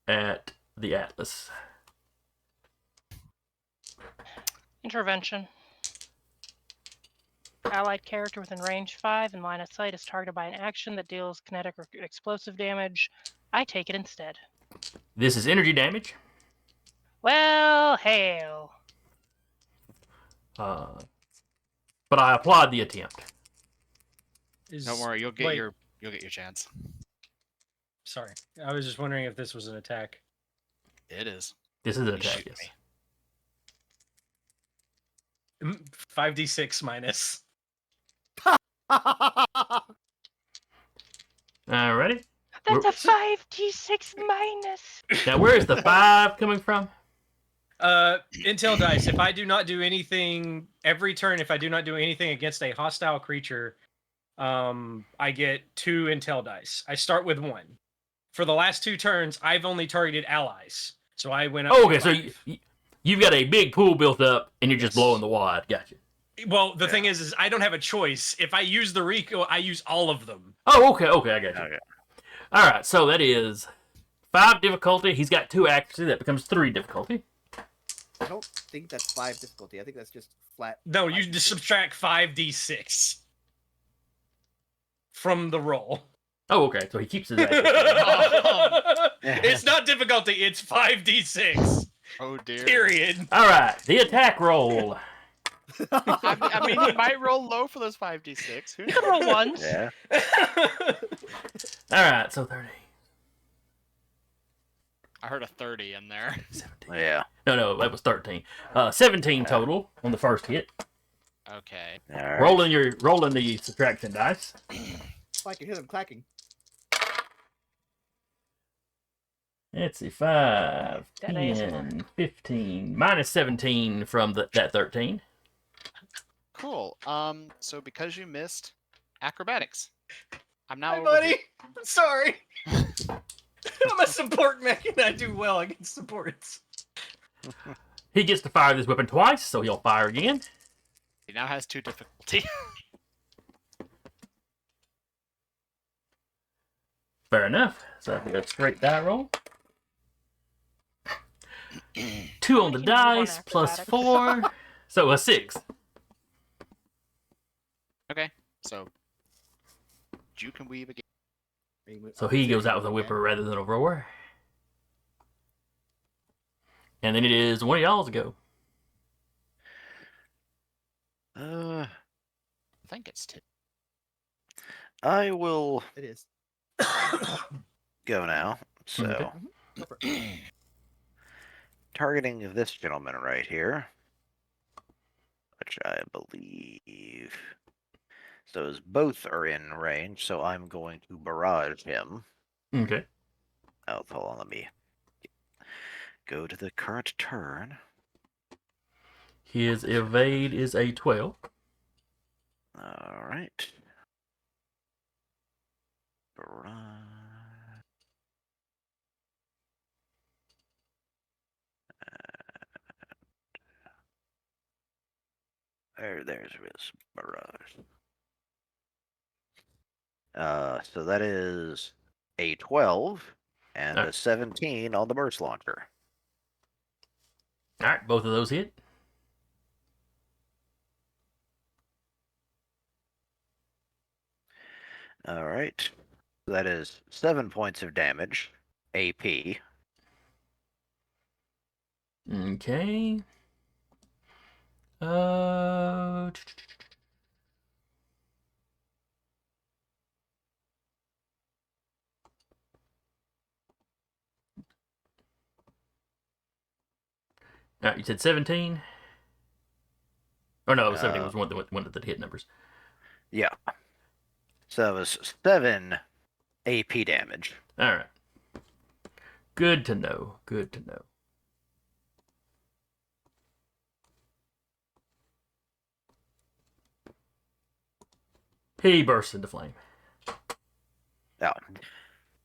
at the Atlas. Intervention. Allied character within range 5 and line of sight is targeted by an action that deals kinetic or explosive damage. I take it instead. This is energy damage. Well, hail. But I applaud the attempt. Don't worry, you'll get your chance. Sorry, I was just wondering if this was an attack. It is. This is an You attack, shoot yes. me. 5d6 minus. Alrighty. That's a 5d6 minus. Now, where is the 5 coming from? Intel dice. If I do not do anything every turn, if I do not do anything against a hostile creature, I get 2 intel dice. I start with 1. For the last 2 turns, I've only targeted allies, so I went up. Oh, to okay, so 5. you've got a big pool built up, and you're just blowing the wad. Gotcha. Well, the thing is I don't have a choice. If I use the Rico, I use all of them. Oh, okay, I got you. Okay. All right, so that is 5 difficulty. He's got 2 accuracy. That becomes 3 difficulty. I don't think that's 5 difficulty. I think that's just flat. No, you just subtract 5d6 from the roll. Oh, okay, so he keeps his accuracy. It's not difficulty, it's 5d6. Oh dear. Period. All right, the attack roll. I mean, he might roll low for those 5d6. Who You can roll ones. Yeah. All right, so 30. I heard a 30 in there. 17. Yeah. No, that was 13. 17 total on the first hit. Okay. All right. Rolling the subtraction dice. I can hear them clacking. Let's see, 5, That is 10, 15, minus 17 from that 13. Cool. So because you missed acrobatics, I'm now Hi, over buddy. here. I'm sorry. I'm a support mech and I do well against supports. He gets to fire this weapon twice, so he'll fire again. He now has 2 difficulty. Fair enough. So I think that's straight die roll. 2 Well, on we the can move on dice, after plus that. 4. So a 6. Okay, so Juke and weave again. So he goes out with a whipper rather than a roar. And then it is one of y'all's go. Uh, I think it's two. I will It is. go now. So, Okay. Go for it. targeting this gentleman right here, which I believe. So as both are in range, so I'm going to barrage him. Okay. Oh, hold on, let me go to the current turn. His evade is a 12. All right. Barrage. There's his barrage. So that is a 12 and a 17 on the burst launcher. All right, both of those hit. All right. That is 7 points of damage, AP. Okay. All right, you said 17? Oh, no, 17 was one of the hit numbers. Yeah. So that was 7 AP damage. All right. Good to know. Good to know. He bursts into flame. Oh,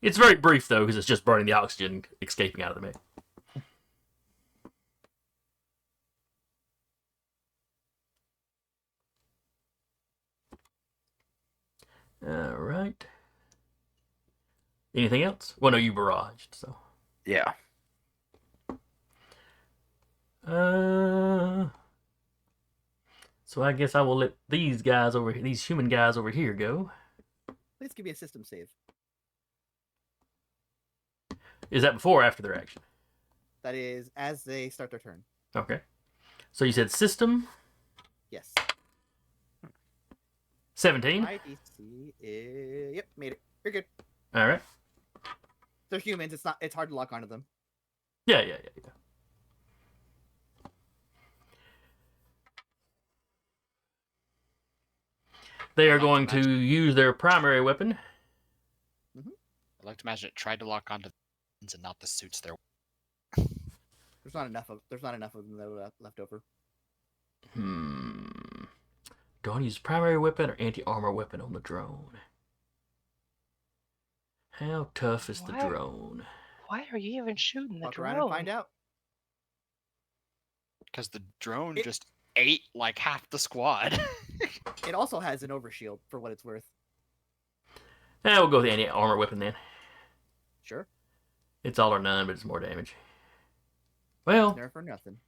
It's very brief, though, because it's just burning the oxygen escaping out of the mech. All right. Anything else? Well, no, you barraged, so. yeah. So I guess I will let these guys over here, these human guys over here go. Please give me a system save. Is that before or after their action? That is as they start their turn. Okay. So you said system Yes. 17. My DC is... Yep, made it. You're good. All right. They're humans. It's hard to lock onto them. Yeah. They are I'd like to going to imagine- use their primary weapon. I like to imagine it tried to lock onto the weapons and not the suits they're. There's not enough of them that are left over. Do I want to use primary weapon or anti-armor weapon on the drone? How tough is the Why? drone? Why are you even shooting the Walk drone? around and find out. Because the drone It- just ate like half the squad. It also has an overshield for what it's worth. We'll go with the anti-armor weapon then. Sure. It's all or none, but it's more damage. Well, Never for nothing.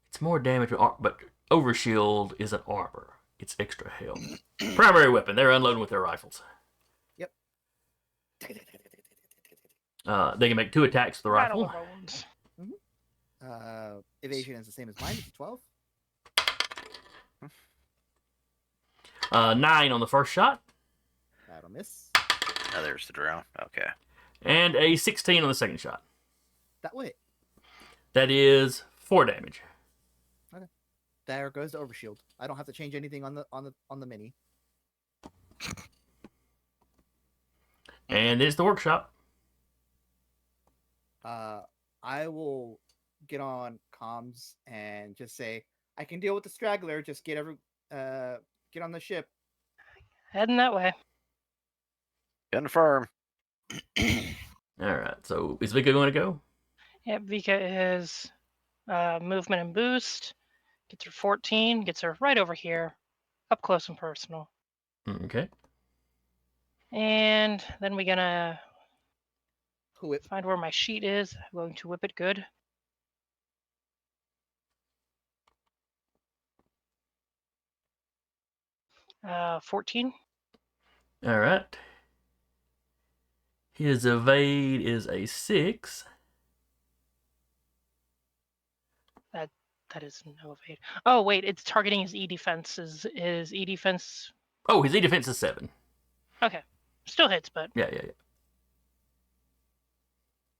it's more damage, but overshield isn't armor. It's extra health. Primary weapon. They're unloading with their rifles. Yep. They can make 2 attacks with the Rattle rifle. the bones. Evasion is the same as mine. It's 12. 9 on the first shot, That'll miss. Oh, there's the drone. Okay. and a 16 on the second shot. That way. That is 4 damage. There goes the overshield. I don't have to change anything on the mini. And it's the workshop. I will get on comms and just say I can deal with the straggler. Just get on the ship. Heading that way. Confirm. All right. So is Vika going to go? Yep, Vika is movement and boost. Gets her 14. Gets her right over here. Up close and personal. Okay. And then we're going to Who it? find where my sheet is. I'm going to whip it good. 14. All right. His evade is a 6. That is no evade. Oh wait, it's targeting his E defense. Is E defense? Oh, his E defense is 7. Okay, still hits, but Yeah.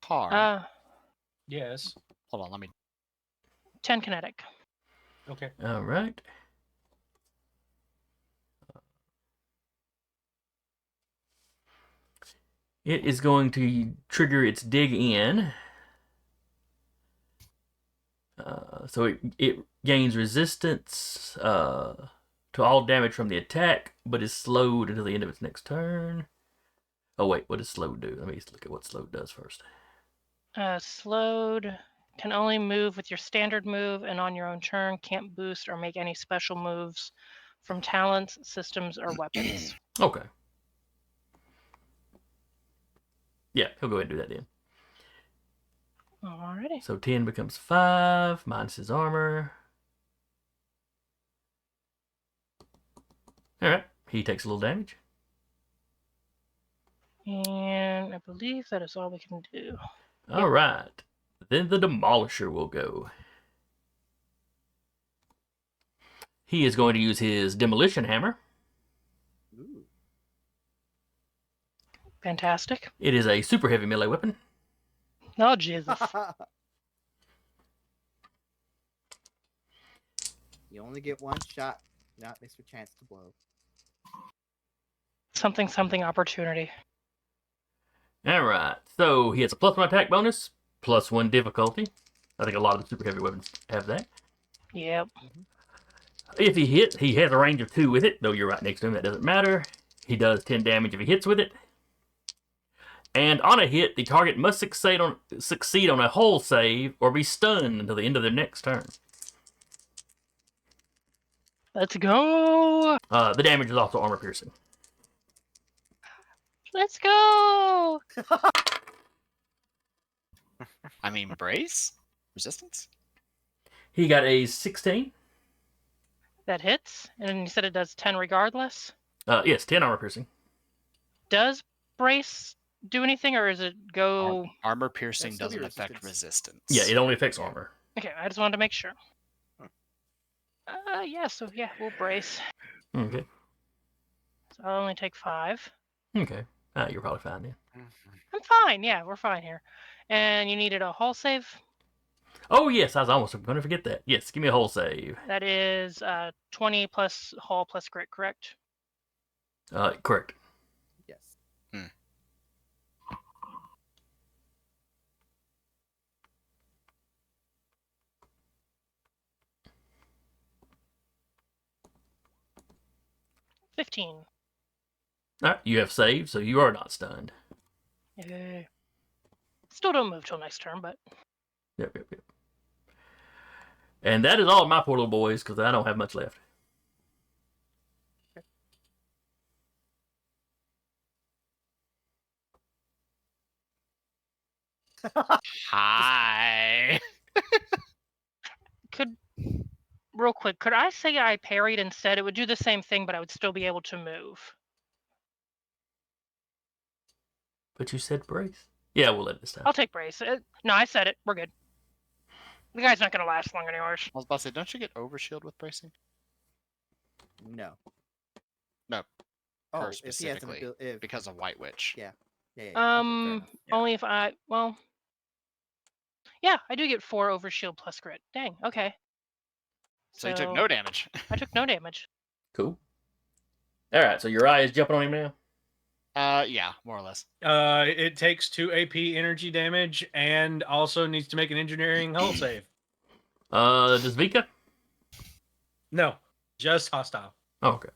Car. Yes. Hold on, let me. 10 kinetic. Okay. All right. It is going to trigger its dig in. So it gains resistance to all damage from the attack, but is slowed until the end of its next turn. Oh wait, what does slowed do? Let me look at what slowed does first. Slowed can only move with your standard move and on your own turn. Can't boost or make any special moves from talents, systems, or weapons. Okay. Yeah, he'll go ahead and do that then. Alrighty. So 10 becomes 5, minus his armor. Alright, he takes a little damage. And I believe that is all we can do. Alright, then the Demolisher will go. He is going to use his Demolition Hammer. Ooh. Fantastic. It is a super heavy melee weapon. Oh, Jesus. You only get one shot. Not miss your chance to blow. Something opportunity. Alright, so he has a +1 attack bonus, +1 difficulty. I think a lot of the super heavy weapons have that. Yep. If he hits, he has a range of 2 with it, though you're right next to him, that doesn't matter. He does 10 damage if he hits with it. And on a hit, the target must succeed on a hull save or be stunned until the end of their next turn. Let's go. The damage is also armor piercing. Let's go. I mean, brace? Resistance? He got a 16. That hits. And you said it does 10 regardless. Yes, 10 armor piercing. Does brace do anything, or is it go? Armor piercing That's still doesn't be affect resistance. resistance. Yeah, it only affects armor. Okay, I just wanted to make sure. Yeah, so yeah, we'll brace. Okay. So I'll only take 5. Okay. You're probably fine then. I'm fine. Yeah, we're fine here. And you needed a hull save. Oh, yes, I was almost going to forget that. Yes, give me a hull save. That is 20 plus hull plus grit, correct? Correct. Yes. 15. All right, you have saved, so you are not stunned. Yay. Still don't move till next turn, but Yep. And that is all of my poor little boys, because I don't have much left. Hi. real quick, could I say I parried instead? It would do the same thing, but I would still be able to move. But you said brace. Yeah, we'll let it this time. I'll take brace. No, I said it. We're good. The guy's not going to last long anyways. I was about to say, don't you get overshield with bracing? No. No. Oh, Her if he has an specifically, ability, because of White Witch. yeah. Okay, fair enough. Only if yeah, I do get 4 over shield plus grit. Dang, okay. So you took no damage. I took no damage. Cool. All right, so your eye is jumping on him now? Yeah, more or less. It takes 2 AP energy damage and also needs to make an engineering hull save. Does Vika? No, just hostile. Oh, okay.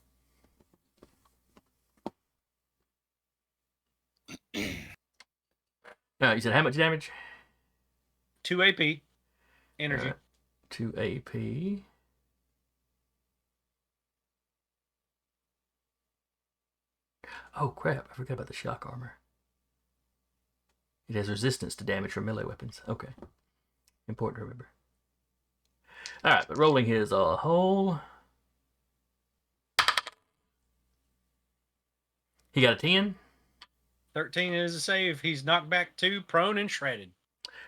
You said how much damage? 2 AP energy. Alright. 2 AP. Oh crap, I forgot about the shock armor. It has resistance to damage from melee weapons. Okay. Important to remember. Alright, but rolling his hull. He got a 10. 13 is a save. He's knocked back 2, prone and shredded.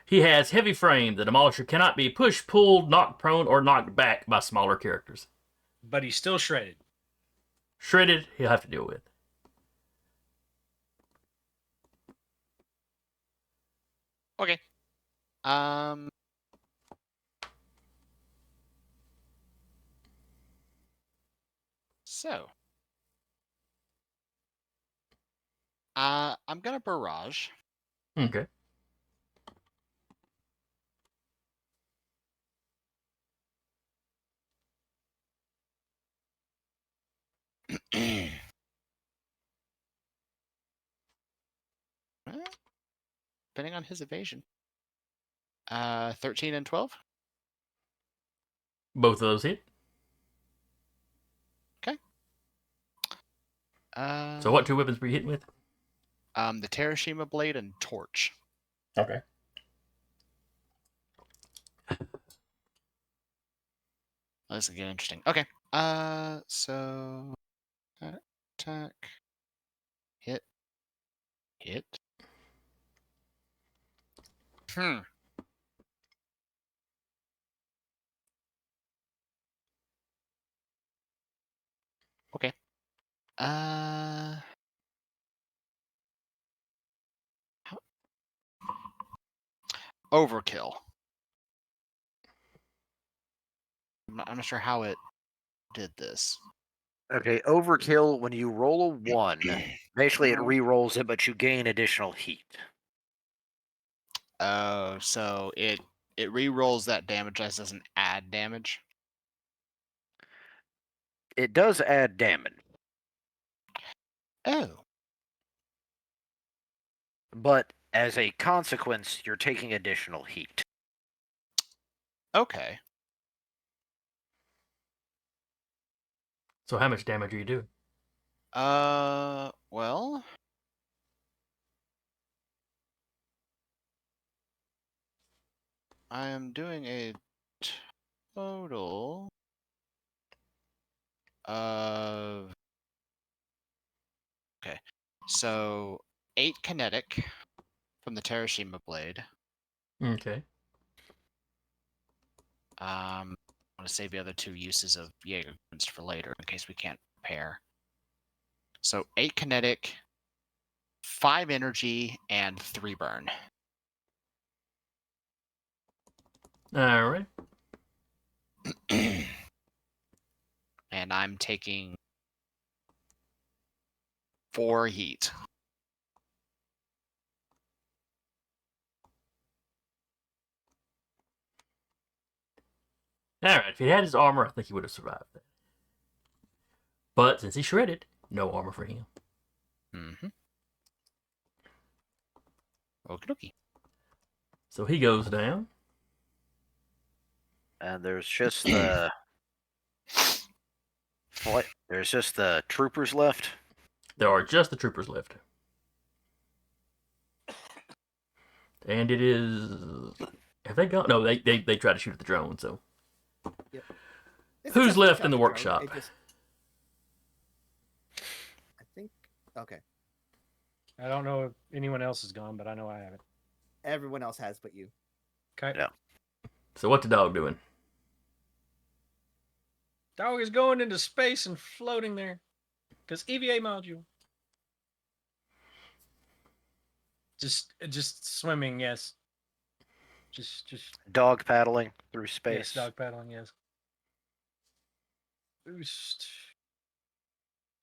He has heavy frame. The demolisher cannot be pushed, pulled, knocked prone, or knocked back by smaller characters. But he's still shredded. Shredded, he'll have to deal with. Okay. So. I'm gonna barrage. Okay. Depending on his evasion. 13 and 12. Both of those hit. So what 2 weapons were you hitting with? The Terashima blade and torch. Okay. This will get interesting. Okay. So attack, hit. Okay. Overkill. I'm not sure how it did this. Okay, overkill, when you roll a 1, basically it Mhm. re-rolls it, but you gain additional heat. Oh, so it re-rolls that damage as doesn't add damage. It does add damage, Oh. but as a consequence, you're taking additional heat. Okay. So how much damage are you doing? Well. I am doing a total of. Okay. So 8 kinetic from the Terashima blade. Okay. I want to save the other 2 uses of Jaeger guns for later in case we can't pair. So 8 kinetic, 5 energy, and 3 burn. All right. And I'm taking 4 heat. All right. If he had his armor, I think he would have survived that. But since he's shredded, no armor for him. Mm-hmm. Okie dokie. So he goes down. And there's just the there's just the troopers left. There are just the troopers left. And it is. Have they gone? No, they tried to shoot at the drone, so. It's Who's just left shot in the drone. workshop? I think. Okay. I don't know if anyone else is gone, but I know I haven't. Everyone else has but you. Okay. Yeah. So what's the dog doing? Dog is going into space and floating there. Because EVA module. Just swimming, yes. Just Dog paddling through space. yes, dog paddling, yes. Boost.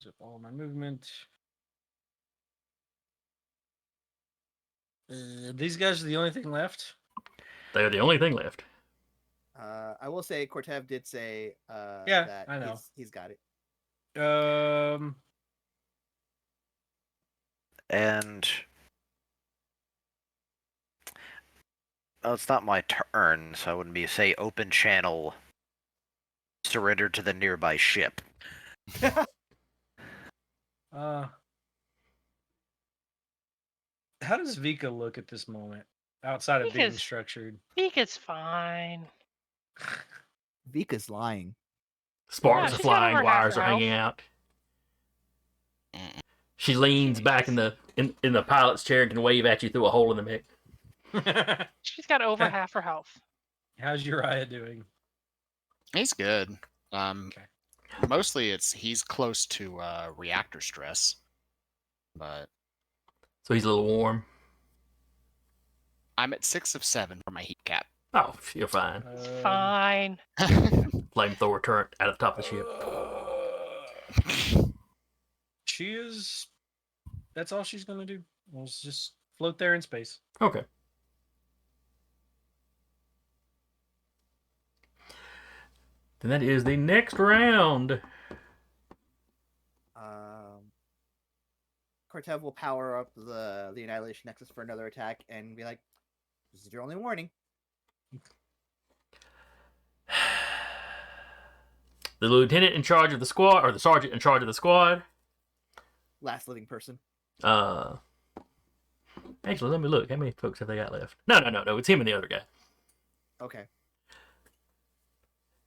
Zip all my movement. These guys are the only thing left. They're the only thing left. I will say Cortev did say Yeah, that I know. he's got it. And it's not my turn, so I wouldn't be say open channel. Surrender to the nearby ship. How does Vika look at this moment outside of being Vika's- structured? Vika's fine. Vika's lying. Sparks Yeah, are she's got flying, over half wires her are hanging health. out. She leans back in the pilot's chair and can wave at you through a hole in the mech. She's got over half her health. How's Uriah doing? He's good. Okay. Mostly he's close to reactor stress, but So he's a little warm. I'm at 6 of 7 for my heat cap. Oh, you're fine. Fine. Flamethrower turret at the top of the ship. She is. That's all she's gonna do. We'll just float there in space. Okay. Then that is the next round. Cortev will power up the Annihilation Nexus for another attack and be like, "This is your only warning." The lieutenant in charge of the squad, or the sergeant in charge of the squad. Last living person. Actually, let me look. How many folks have they got left? No. It's him and the other guy. Okay.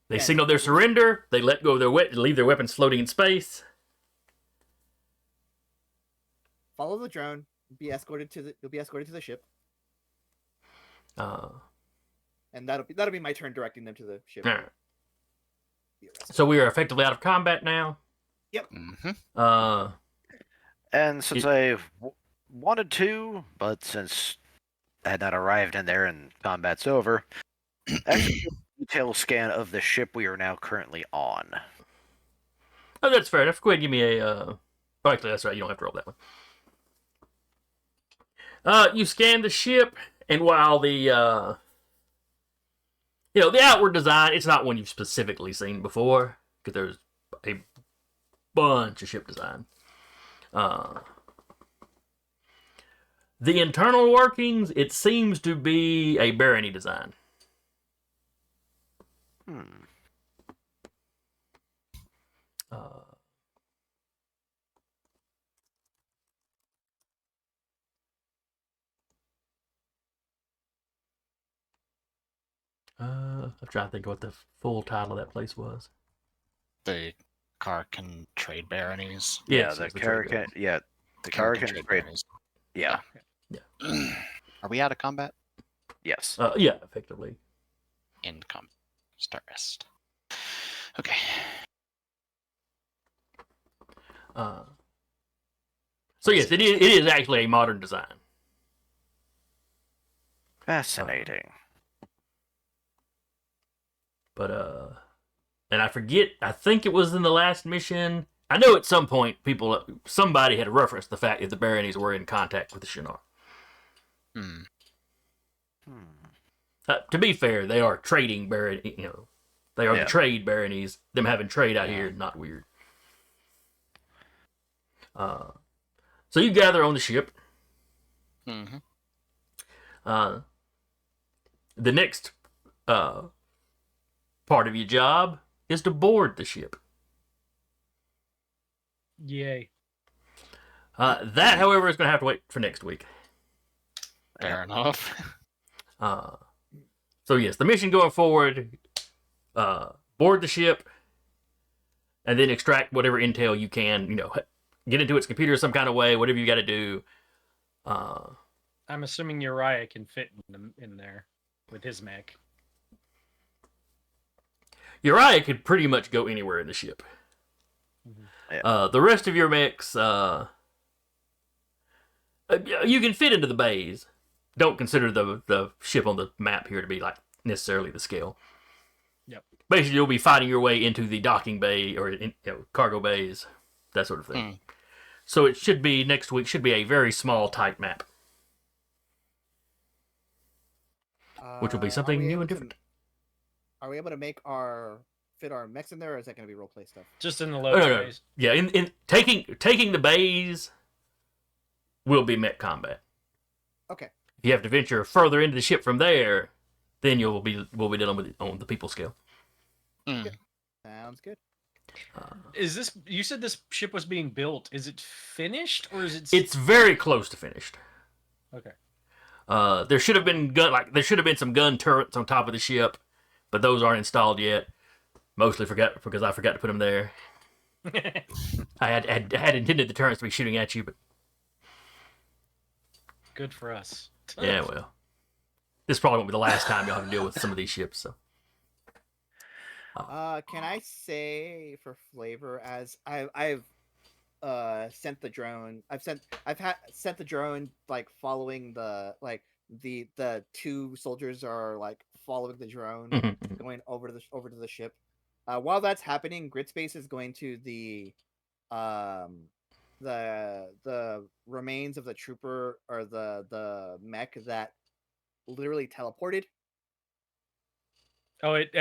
They Yeah. signal their surrender. They let go of leave their weapons floating in space. Follow the drone. You'll be escorted to the ship, and that'll be my turn directing them to the ship. Alright. So we are effectively out of combat now. Mm-hmm. And since I wanted to, but since I had not arrived in there and combat's over, actually a detailed scan of the ship we are now currently on. Oh, that's fair enough. Go ahead and give me a. Oh, actually, that's right. You don't have to roll that one. You scan the ship, and while the the outward design, it's not one you've specifically seen before, because there's a bunch of ship design. The internal workings, it seems to be a barony design. I'm trying to think of what the full title of that place was. The Karkan trade baronies. Yes, the it's the trade Karrakan. barony. Yeah, The Karrakan Karkan trade- baronies. yeah, Are we out of combat? yes. Yeah, effectively. End combat. Start rest. Okay. So yes, it is actually a modern design. Fascinating. But and I forget. I think it was in the last mission. I know at some point somebody had referenced the fact that the baronies were in contact with the Shi'Nar. To be fair, they are trading barony. They are the trade baronies. Them having trade out here, not weird. So you gather on the ship. Mm-hmm. The next part of your job is to board the ship. Yay. That, however, is going to have to wait for next week. Fair enough. So yes, the mission going forward: board the ship, and then extract whatever intel you can. Get into its computer some kind of way. Whatever you got to do. I'm assuming Uriah can fit in there with his mech. Uriah could pretty much go anywhere in the ship. The rest of your mechs, you can fit into the bays. Don't consider the ship on the map here to be like necessarily the scale. Yep. Basically, you'll be fighting your way into the docking bay or cargo bays, that sort of thing. So it should be next week. Should be a very small, tight map, which will be something new and different. Are we able to fit our mechs in there, or is that going to be roleplay stuff? Just in the Oh, loading no. bays. Yeah, in taking the bays will be mech combat. Okay. If you have to venture further into the ship from there, then we'll be dealing with it on the people scale. Sounds good. Is this? You said this ship was being built. Is it finished or is it? It's very close to finished. Okay. There should have been some gun turrets on top of the ship, but those aren't installed yet. Mostly because I forgot to put them there. I had intended the turrets to be shooting at you, but Good for us. yeah, well, this probably won't be the last time you'll have to deal with some of these ships. So, Can I say for flavor, as I've sent the drone. Sent the drone like following the two soldiers are like following the drone Mhm. going over to the ship. While that's happening, Gritspace is going to um the remains of the trooper or the mech that literally teleported. Oh, it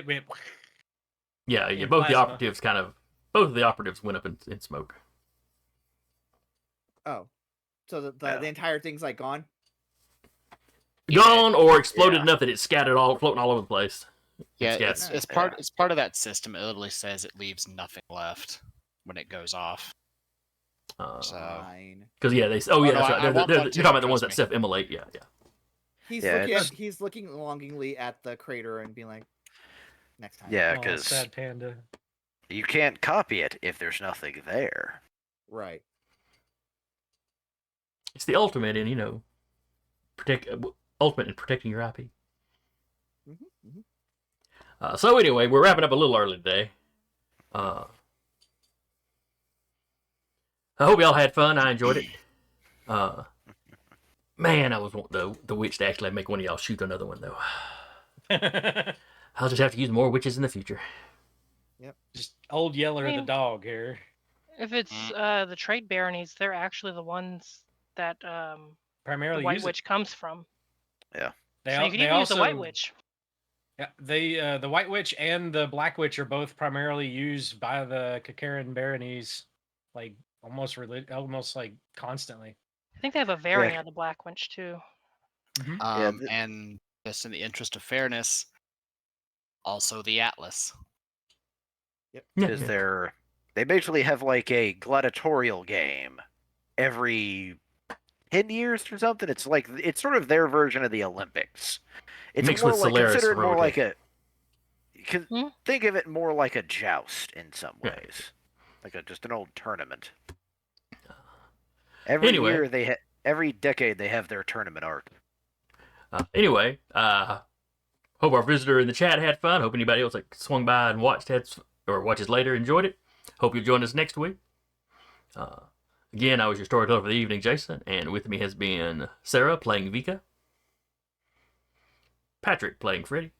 went. yeah. In Both the plasma. operatives both of the operatives went up in smoke. Oh, so the Yeah. the entire thing's like gone. Gone or exploded Yeah. enough that it's scattered floating all over the place. Yeah, scattered. it's Yeah. part it's part of that system. It literally says it leaves nothing left when it goes off. So Fine. Because yeah, they. Oh yeah, no, that's I right. want You're that talking too, about the ones trust that me. self-immolate. Yeah. Yeah, He's looking longingly at the crater and being like, next time. Yeah, Oh, because sad panda. you can't copy it if there's nothing there. Right. It's the ultimate in ultimate in protecting your IP. So anyway, we're wrapping up a little early today. I hope y'all had fun. I enjoyed it. Man, I was wanting the witch to actually make one of y'all shoot another one though. I'll just have to use more witches in the future. Just old Yeller I mean- the dog here. If it's the trade baronies, they're actually the ones that the Primarily White use Witch comes from. They, So you can they even use also, the White Witch. Yeah, the White Witch and the Black Witch are both primarily used by the Kakaran baronies, like almost like constantly. I think they have a variant of the Black Witch too. Yeah, and just in the interest of fairness, also the Atlas. Because they basically have like a gladiatorial game every 10 years or something. It's sort of their version of the Olympics. It's Mixed more with like Solaris considered more like rotation. think of it more like a joust in some Yeah. ways, like just an old tournament. Every Anyway. year every decade they have their tournament arc. Anyway, hope our visitor in the chat had fun. Hope anybody else that swung by and watches later enjoyed it. Hope you'll join us next week. Again, I was your storyteller for the evening, Jason, and with me has been Sarah playing Vika, Patrick playing Freddy,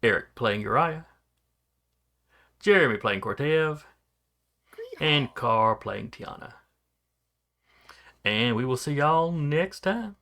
Eric playing Uriah, Jeremy playing Cortev, and Carr playing Tiana. And we will see y'all next time.